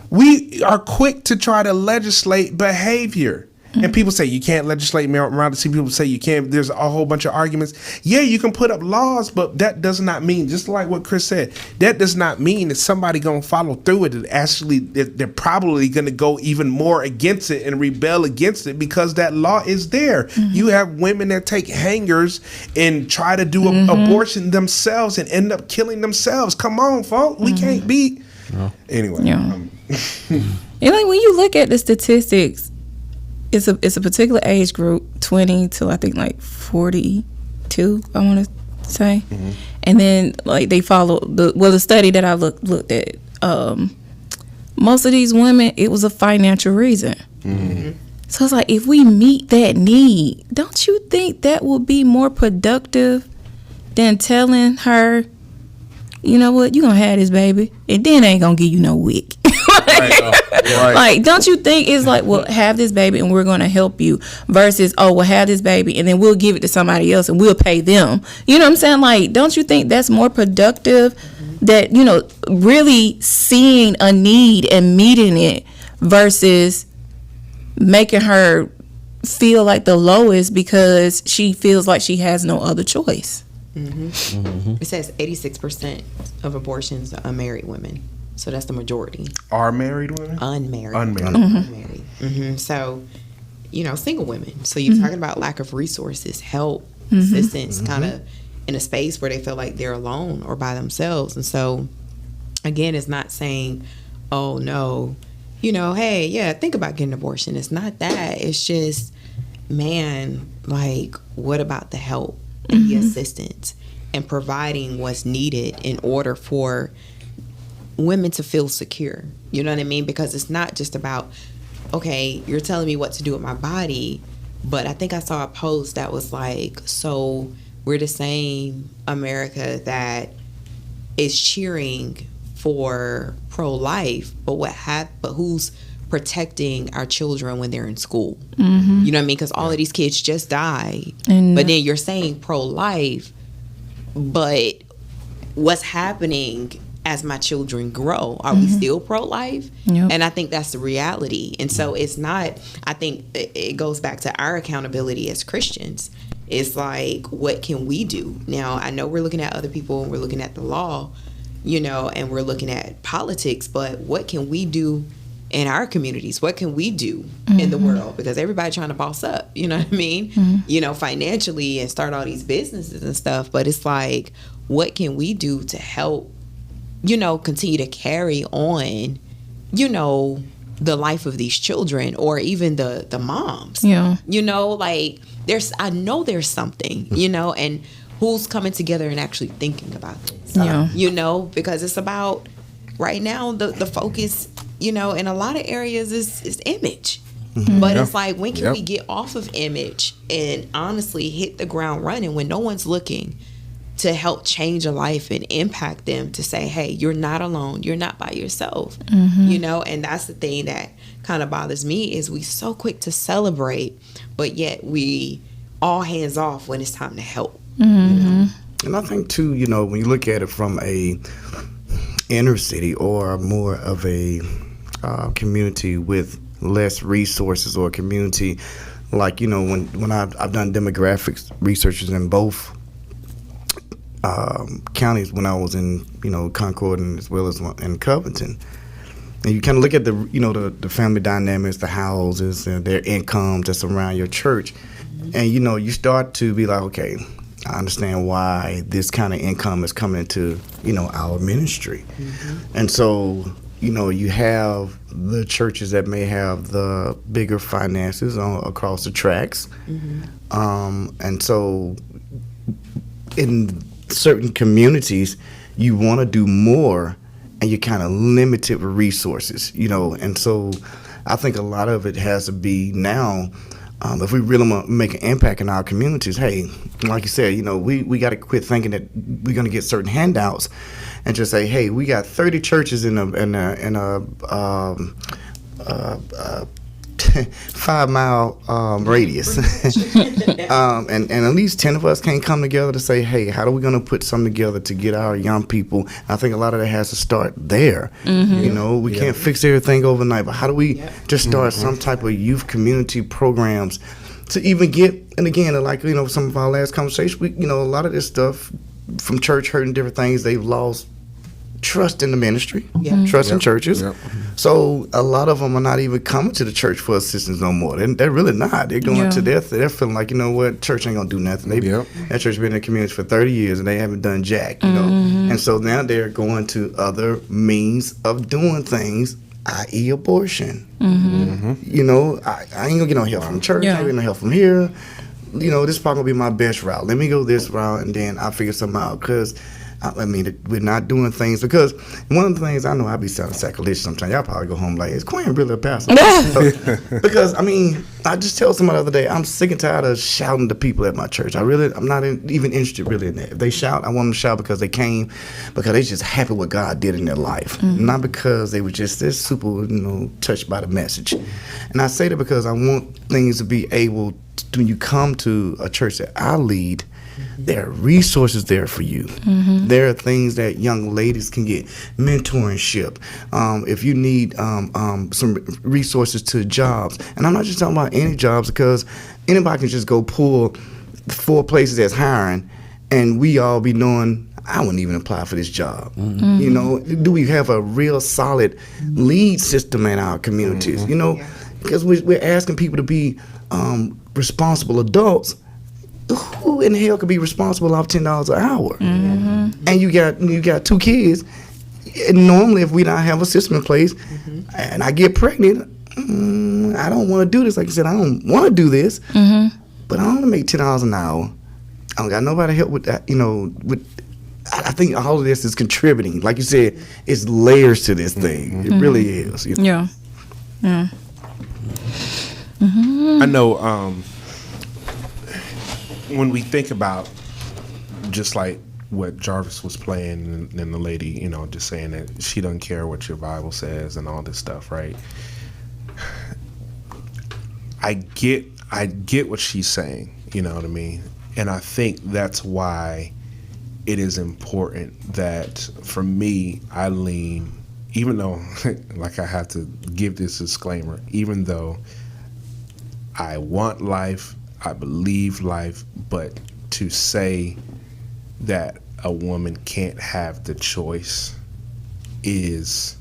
We are quick to try to legislate behavior. And people say you can't legislate around the sea. People say you can't. There's a whole bunch of arguments. Yeah, you can put up laws, but that does not mean, just like what Chris said, that does not mean that somebody going to follow through it. And actually, they're probably going to go even more against it and rebel against it because that law is there. You have women that take hangers and try to do abortion themselves and end up killing themselves. Come on, folks. We can't be. No. Anyway. Yeah. And like when you look at the statistics, it's a particular age group, 20 to I think like 42, I want to say. And then like they follow the study that I looked at. Most of these women, it was a financial reason. So it's like if we meet that need, don't you think that will be more productive than telling her, you know what, you gonna have this baby, and then ain't gonna give you no wick. Like, don't you think it's like, well, have this baby and we're going to help you versus, oh, well, have this baby and then we'll give it to somebody else and we'll pay them. You know what I'm saying? Like, don't you think that's more productive that, you know, really seeing a need and meeting it versus making her feel like the lowest because she feels like she has no other choice? It says 86% of abortions are unmarried women. So that's the majority. Are married women? Unmarried. Unmarried. So, you know, single women. So you're talking about lack of resources, help, assistance, kind of in a space where they feel like they're alone or by themselves. And so, again, it's not saying, oh, no, you know, hey, yeah, think about getting an abortion. It's not that. It's just, man, like, what about the help and the assistance and providing what's needed in order for women to feel secure? You know what I mean? Because it's not just about, okay, you're telling me what to do with my body, but I think I saw a post that was like, so we're the same America that is cheering for pro-life, but who's protecting our children when they're in school? You know what I mean? Because all of these kids just died, but then you're saying pro-life, but what's happening as my children grow? Are we still pro-life? Yep. And I think that's the reality. And so it's not, I think it goes back to our accountability as Christians. It's like, what can we do? Now, I know we're looking at other people and we're looking at the law, you know, and we're looking at politics, but what can we do in our communities? What can we do in the world? Because everybody's trying to boss up, you know what I mean? You know, financially and start all these businesses and stuff. But it's like, what can we do to help continue to carry on, the life of these children, or even the moms. Yeah. Like I know there's something, and who's coming together and actually thinking about this. Yeah. Because it's about right now the focus, in a lot of areas is image. But it's like, when can we get off of image and honestly hit the ground running when no one's looking to help change a life and impact them, to say, hey, you're not alone, you're not by yourself, and that's the thing that kind of bothers me, is we so quick to celebrate, but yet we all hands off when it's time to help. And I think too, when you look at it from a inner city or more of a community with less resources, or community like, when I've done demographics researches in both counties, when I was in Concord and as well as in Covington, and you kind of look at the family dynamics, the houses, and their income that's around your church, and you start to be like, okay, I understand why this kind of income is coming into our ministry. And so you have the churches that may have the bigger finances across the tracks, and so in certain communities you want to do more, and you're kind of limited with resources, and so I think a lot of it has to be now, if we really want to make an impact in our communities, hey, like you said, we got to quit thinking that we're going to get certain handouts, and just say, hey, we got 30 churches in a 5-mile radius, and at least 10 of us can't come together to say, hey, how are we going to put something together to get our young people? I think a lot of that has to start there. We can't fix everything overnight, but how do we just start some type of youth community programs to even get, and again, like some of our last conversations, a lot of this stuff from church hurt and different things, they've lost trust in the ministry, trust in churches. So a lot of them are not even coming to the church for assistance no more. They're really not. They're going to they're feeling like, what, church ain't gonna do nothing. That church been in the community for 30 years and they haven't done jack, And so now they're going to other means of doing things, i.e. abortion. I ain't gonna get no help from church, I ain't gonna get no help from here. This is probably gonna be my best route. Let me go this route and then I'll figure something out, because we're not doing things, because one of the things I know, I be sounding sacrilegious sometimes. Y'all probably go home like, is Quinn really a pastor? Because I just tell somebody the other day, I'm sick and tired of shouting to people at my church. I'm not even interested really in that. If they shout, I want them to shout because they came, because they just happy what God did in their life, not because they were just this super, touched by the message. And I say that because I want things to be able to, when you come to a church that I lead, there are resources there for you. There are things that young ladies can get, mentorship. If you need some resources to jobs, and I'm not just talking about any jobs, because anybody can just go pull 4 places that's hiring, and we all be knowing, I wouldn't even apply for this job. Do we have a real solid lead system in our communities? Because we're asking people to be responsible adults. Who in the hell could be responsible off $10 an hour? And you got 2 kids. And normally, if we don't have a system in place, and I get pregnant, I don't want to do this. Like I said, I don't want to do this, but I only make $10 an hour. I don't got nobody to help with that. I think all of this is contributing. Like you said, it's layers to this thing. It really is. Yeah. I know. When we think about just like what Jarvis was playing, and the lady, just saying that she doesn't care what your Bible says and all this stuff, right? I get what she's saying, you know what I mean? And I think that's why it is important that, for me, I lean, even though, like I have to give this disclaimer, even though I want life, I believe life, but to say that a woman can't have the choice is,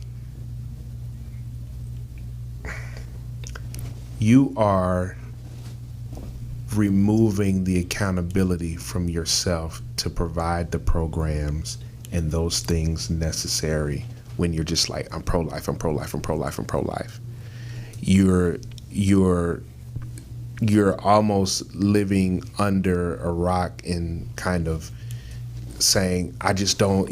you are removing the accountability from yourself to provide the programs and those things necessary when you're just like, I'm pro-life, I'm pro-life, I'm pro-life, I'm pro-life. You're almost living under a rock and kind of saying, I just don't,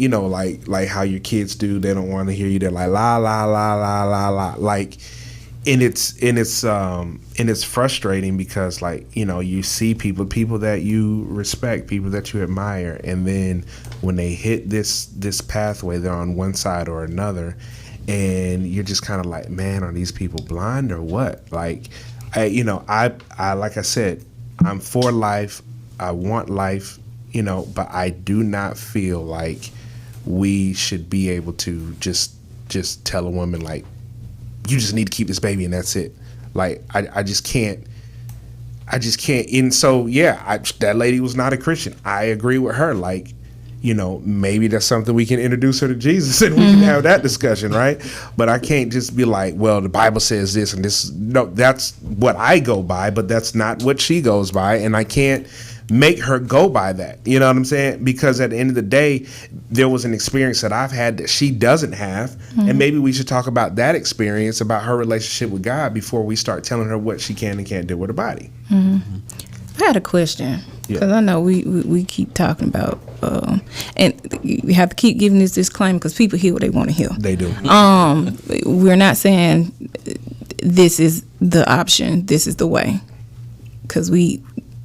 like how your kids do. They don't want to hear you. They're like la la la la la la. Like, and it's frustrating because, like, you see people that you respect, people that you admire, and then when they hit this pathway, they're on one side or another, and you're just kind of like, man, are these people blind or what? Like, I like I said, I'm for life. I want life, but I do not feel like we should be able to just tell a woman, like, you just need to keep this baby and that's it. Like, I just can't. And so, yeah, that lady was not a Christian. I agree with her. Like, maybe that's something we can introduce her to Jesus and we can have that discussion, right? But I can't just be like, well, the Bible says this and this. No, that's what I go by, but that's not what she goes by. And I can't make her go by that. You know what I'm saying? Because at the end of the day, there was an experience that I've had that she doesn't have. And maybe we should talk about that experience, about her relationship with God, before we start telling her what she can and can't do with her body. I had a question, because I know we keep talking about, and we have to keep giving this disclaimer because people hear what they want to hear. They do. We're not saying this is the option, this is the way, because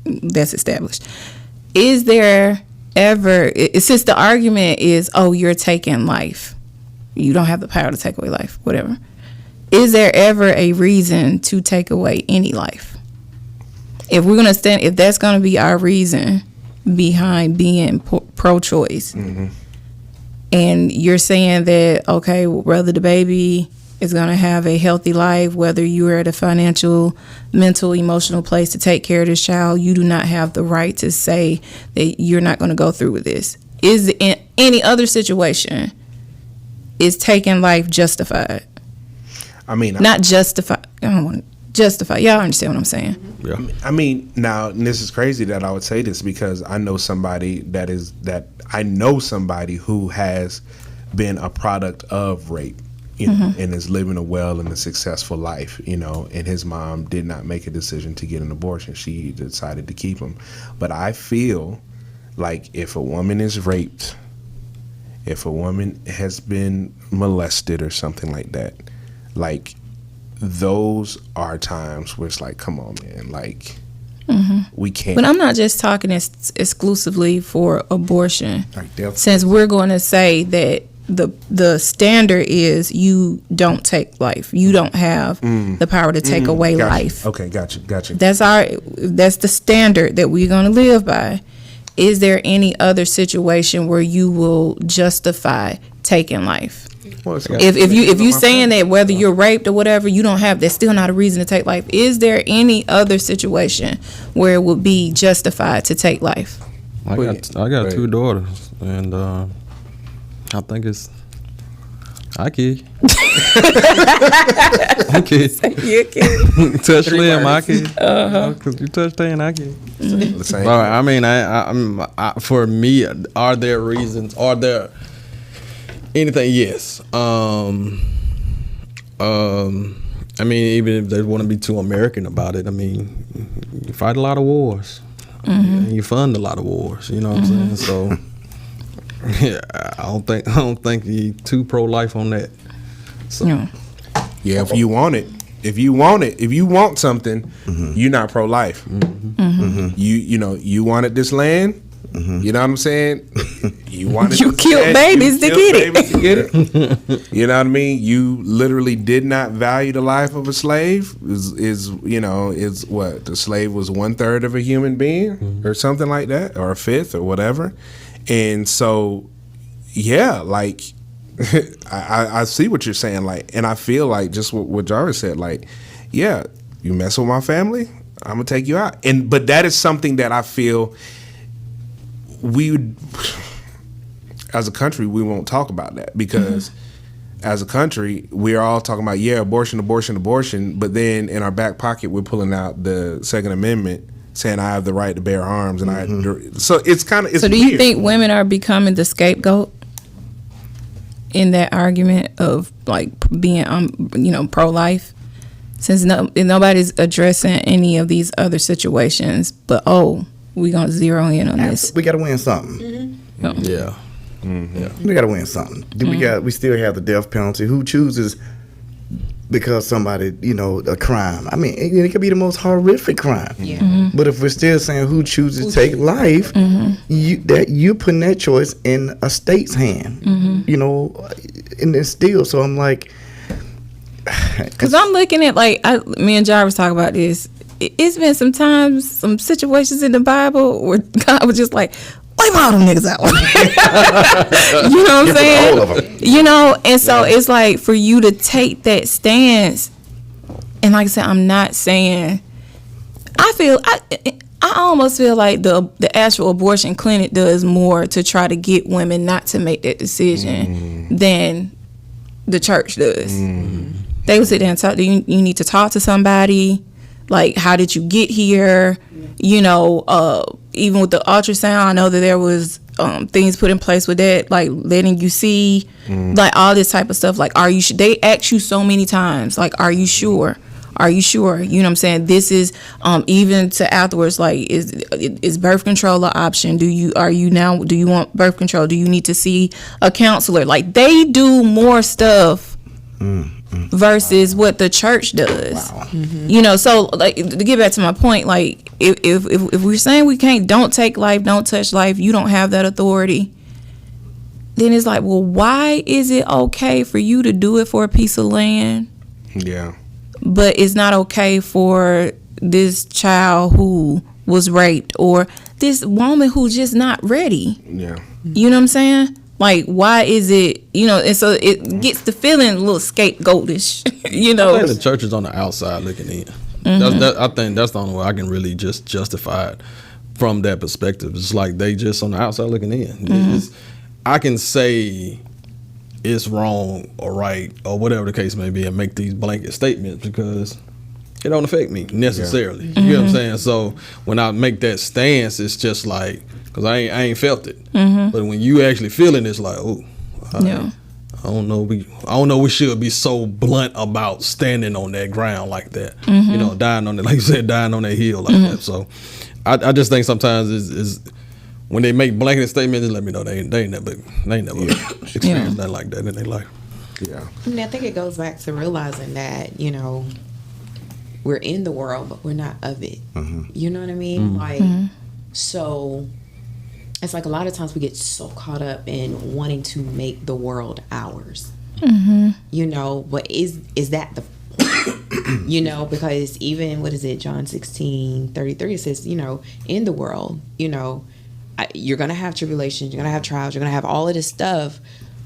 that's established. Is there ever, since the argument is, oh, you're taking life, you don't have the power to take away life, whatever, is there ever a reason to take away any life? If we're gonna if that's gonna be our reason behind being pro-choice, and you're saying that, okay, whether the baby is gonna have a healthy life, whether you're at a financial, mental, emotional place to take care of this child, you do not have the right to say that you're not gonna go through with this. Is in any other situation, is taking life justified? I mean, not justified. I don't want to justify. Y'all understand what I'm saying? Yeah. I mean, now, and this is crazy that I would say this, because I know somebody who has been a product of rape, and is living a well and a successful life, and his mom did not make a decision to get an abortion. She decided to keep him. But I feel like if a woman is raped, if a woman has been molested or something like that, like, those are times where it's like, come on, man, like, we can't. But I'm not just talking exclusively for abortion. Like, since we're going to say that the standard is you don't take life, you don't have the power to take away life. Okay, gotcha. That's the standard that we're going to live by. Is there any other situation where you will justify taking life? Well, if you saying that whether you're raped or whatever, you don't have, that's still not a reason to take life. Is there any other situation where it would be justified to take life? I got two daughters, and I think it's I kid. I kid. You kid. Touch Liam, I kid. Because you touch Tan, I kid. I mean, I for me, are there reasons? Are there anything? Yes. I mean, even if they want to be too American about it, I mean, you fight a lot of wars. And you fund a lot of wars. You know what I'm saying? So, yeah, I don't think you too pro-life on that. So, yeah, if you want something, you're not pro-life. You wanted this land. You know what I'm saying? You wanted you killed babies to get it. You know what I mean? You literally did not value the life of a slave. Is what the slave was 1/3 of a human being or something like that, or a fifth or whatever. And so, yeah, like I see what you're saying, like, and I feel like just what Jarvis said, like, yeah, you mess with my family, I'm gonna take you out. But that is something that I feel we would, as a country, we won't talk about that, because as a country, we're all talking about, abortion, but then in our back pocket, we're pulling out the Second Amendment saying I have the right to bear arms, and so it's kind of, it's so do you think women are becoming the scapegoat? in that argument of like being pro-life, since nobody's addressing any of these other situations, but we gonna zero in on this. We gotta win something. Yeah. Yeah. We gotta win something. We still have the death penalty. Who chooses because somebody, a crime? I mean, it could be the most horrific crime. Yeah. But if we're still saying who chooses to take life, you're putting that choice in a state's hand. And it's still. So I'm like, because I'm looking at me and Jarvis talk about this. It's been some situations in the Bible where God was just like, wipe all them niggas out. You know what I'm saying? All of them. And so it's like for you to take that stance, and like I said, I'm not saying. I almost feel like the actual abortion clinic does more to try to get women not to make that decision than the church does. They would sit there and talk. You need to talk to somebody. Like, how did you get here? Even with the ultrasound, I know that there was things put in place with that, like letting you see, like all this type of stuff. Like, are you? They ask you so many times, like, are you sure? Are you sure? You know what I'm saying? This is even to afterwards. Like, is birth control an option? Do you want birth control? Do you need to see a counselor? Like, they do more stuff versus what the church does. Wow. So like to get back to my point, like if we're saying we don't take life, don't touch life, you don't have that authority, then it's like, well, why is it okay for you to do it for a piece of land? Yeah. But it's not okay for this child who was raped or this woman who's just not ready. Yeah. You know what I'm saying? Like, why is it, and so it gets the feeling a little scapegoatish, I think the church is on the outside looking in. I think that's the only way I can really just justify it from that perspective. It's like they just on the outside looking in. I can say it's wrong or right or whatever the case may be and make these blanket statements because it don't affect me necessarily. You know what I'm saying? So when I make that stance, it's just like, because I ain't felt it. But when you actually feeling it, it's like, I don't know. We should be so blunt about standing on that ground like that. Dying on it, like you said, dying on that hill like that. So I just think sometimes is when they make blanket statements, let me know they ain't never experienced nothing like that in their life. Yeah. I think it goes back to realizing that we're in the world, but we're not of it. You know what I mean? Like, so it's like a lot of times we get so caught up in wanting to make the world ours. But is that the point? Because even, what is it, John 16:33, it says, in the world, you're going to have tribulations, you're going to have trials, you're going to have all of this stuff,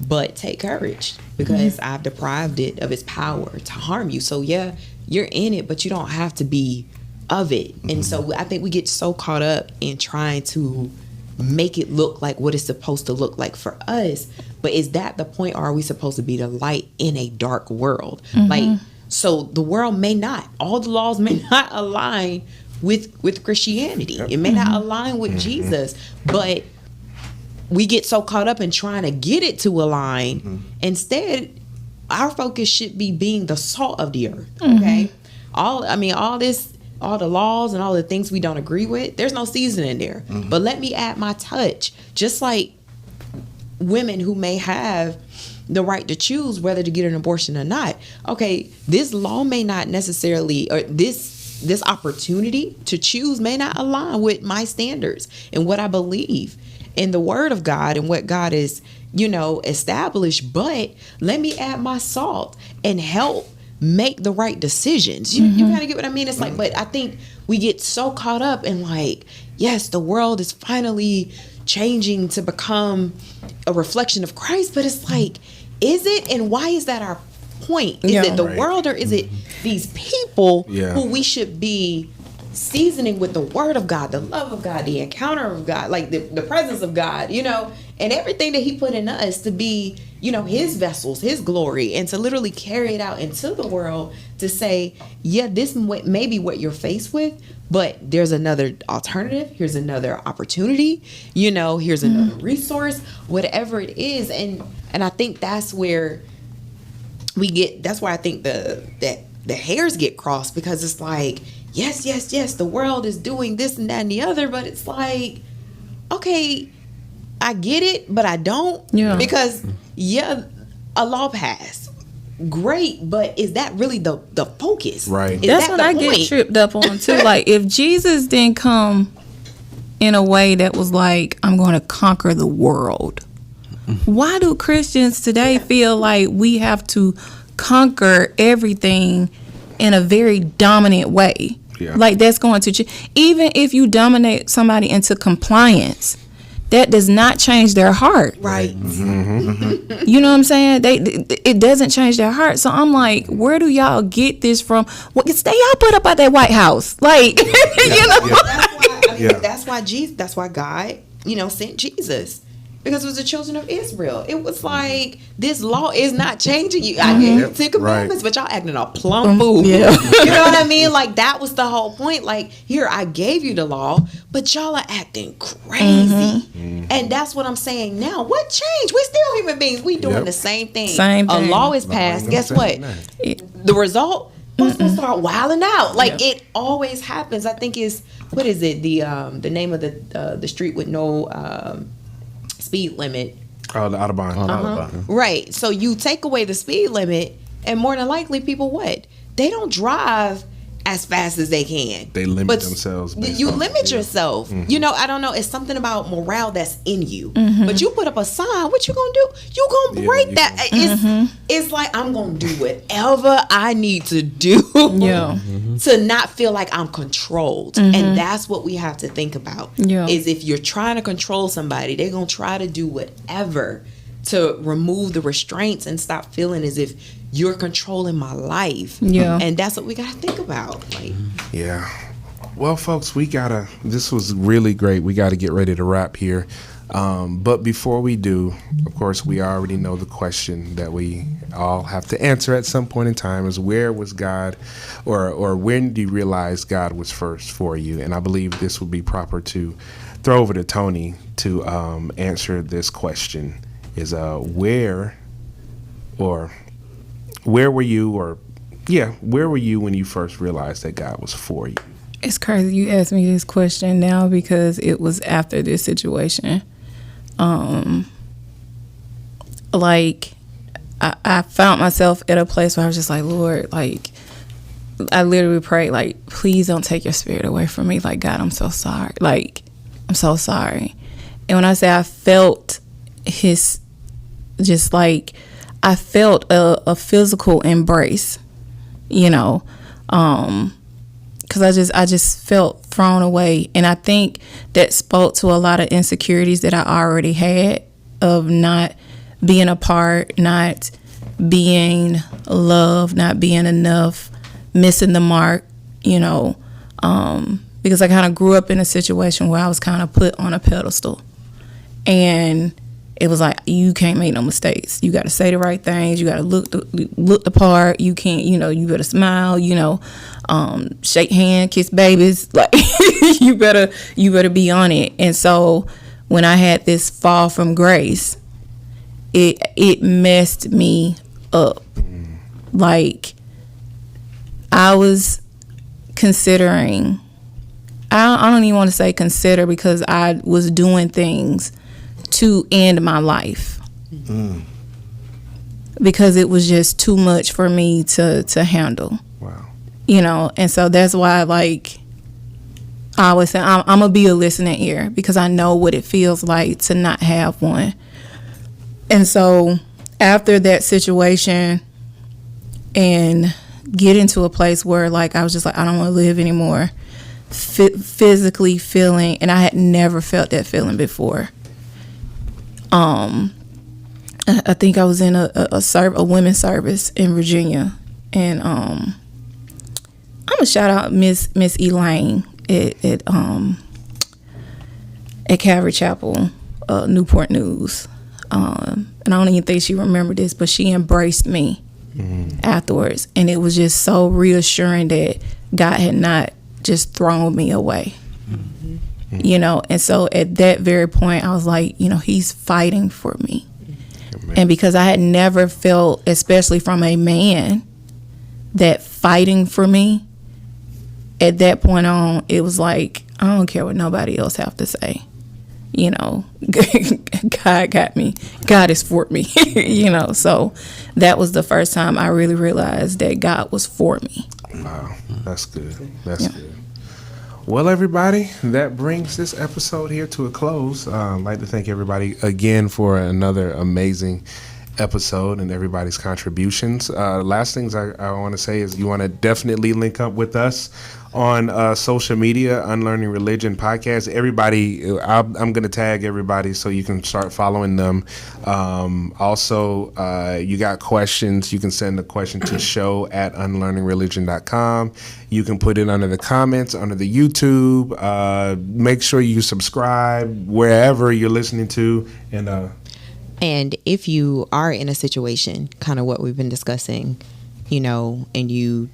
but take courage because I've deprived it of its power to harm you. So yeah, you're in it, but you don't have to be of it. And so I think we get so caught up in trying to make it look like what it's supposed to look like for us. But is that the point, or are we supposed to be the light in a dark world? Like, so the world may not, all the laws may not align with Christianity. It may not align with Jesus, but we get so caught up in trying to get it to align. Instead, our focus should be being the salt of the earth. Okay, all the laws and all the things we don't agree with, there's no seasoning there. But let me add my touch. Just like women who may have the right to choose whether to get an abortion or not. Okay, this law may not necessarily, or this opportunity to choose may not align with my standards and what I believe in the word of God and what God is, established. But let me add my salt and help make the right decisions. You kind of get what I mean? It's like, but I think we get so caught up in like, yes, the world is finally changing to become a reflection of Christ, but it's like, is it? And why is that our point? Is it the world, or is it these people who we should be seasoning with the word of God, the love of God, the encounter of God, like the presence of God, and everything that he put in us to be his vessels, his glory, and to literally carry it out into the world to say, yeah, this may be what you're faced with, but there's another alternative. Here's another opportunity, here's another resource, whatever it is. And I think that's where that's why I think the hairs get crossed, because it's like, yes, the world is doing this and that and the other, but it's like, okay, I get it, but I don't. Yeah. Because a law passed. Great, but is that really the focus? Right. That's what I get tripped up on too. Like, if Jesus didn't come in a way that was like, I'm going to conquer the world, why do Christians today feel like we have to conquer everything in a very dominant way? Yeah. Like, that's going to even if you dominate somebody into compliance, that does not change their heart. Right. You know what I'm saying? It doesn't change their heart. So I'm like, where do y'all get this from? What stay y'all put up at that White House? Like, That's why God, sent Jesus. Because it was the children of Israel. It was like, this law is not changing you. I gave you 10 commandments, but y'all acting a plumb fool. Yeah. You know what I mean? Like, that was the whole point. Like, here, I gave you the law, but y'all are acting crazy. And that's what I'm saying now. What changed? We're still human beings. We doing the same thing. Same thing. A law is passed. Guess what? The result, we're supposed to start wilding out. Like, it always happens. I think what is it? The name of the street with no speed limit. Oh, the Autobahn. Right. So you take away the speed limit, and more than likely, people they don't drive as fast as they can. They limit themselves. You limit yourself. I don't know. It's something about morale that's in you. But you put up a sign. What you gonna do? You gonna break that? It's like, I'm gonna do whatever I need to do to not feel like I'm controlled. And that's what we have to think about. Is if you're trying to control somebody, they're gonna try to do whatever to remove the restraints and stop feeling as if you're controlling my life. And that's what we gotta think about. Like, well, folks, this was really great. We gotta get ready to wrap here. But before we do, of course, we already know the question that we all have to answer at some point in time is, where was God, or when did you realize God was first for you? And I believe this would be proper to throw over to Toni to answer this question. Is where were you when you first realized that God was for you? It's crazy you asked me this question now, because it was after this situation. Like, I found myself at a place where I was just like, Lord, like, I literally prayed, like, please don't take your spirit away from me. Like, God, I'm so sorry. Like, I'm so sorry. And when I say I felt I felt a physical embrace, because I just felt thrown away. And I think that spoke to a lot of insecurities that I already had, of not being a part, not being loved, not being enough, missing the mark, because I kind of grew up in a situation where I was kind of put on a pedestal. And it was like, you can't make no mistakes. You got to say the right things. You got to look the part. You can't, you better smile, shake hand, kiss babies. Like, you better be on it. And so when I had this fall from grace, it messed me up. Like, I was considering, I don't even want to say consider, because I was doing things to end my life, because it was just too much for me to handle. Wow. And so that's why, like, I always say I'm gonna be a listening ear, because I know what it feels like to not have one. And so after that situation, and get into a place where, like, I was just like, I don't want to live anymore, physically feeling, and I had never felt that feeling before. I think I was in a women's service in Virginia, and I'm gonna shout out Miss Elaine at Calvary Chapel, Newport News. and I don't even think she remembered this, but she embraced me afterwards. And it was just so reassuring that God had not just thrown me away. You know, and so at that very point, I was like, you know, he's fighting for me. Amen. And because I had never felt, especially from a man, that fighting for me, at that point on, it was like, I don't care what nobody else have to say. You know, God got me. God is for me. You know, so that was the first time I really realized that God was for me. Wow, that's good. That's good. Well, everybody, that brings this episode here to a close. I'd like to thank everybody again for another amazing episode and everybody's contributions. Last things I want to say is you want to definitely link up with us on social media, Unlearning Religion Podcast. Everybody, I'm going to tag everybody so you can start following them. Also, you got questions, you can send a question to show@unlearningreligion.com. You can put it under the comments, under the YouTube. Make sure you subscribe wherever you're listening to. And if you are in a situation, kind of what we've been discussing, you know, and you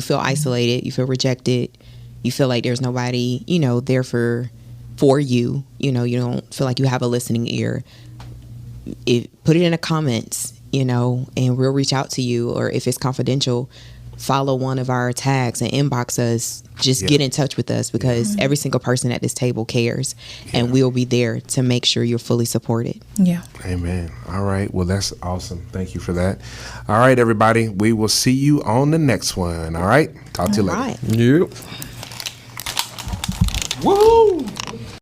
feel isolated, you feel rejected, you feel like there's nobody, you know, there for you, you know, you don't feel like you have a listening ear, put it in the comments, you know, and we'll reach out to you. Or if it's confidential, follow one of our tags and inbox us. Just get in touch with us, because every single person at this table cares, and we'll be there to make sure you're fully supported. Yeah. Amen. All right. Well, that's awesome. Thank you for that. All right, everybody. We will see you on the next one. All right. Talk to you later. Yep. Woo!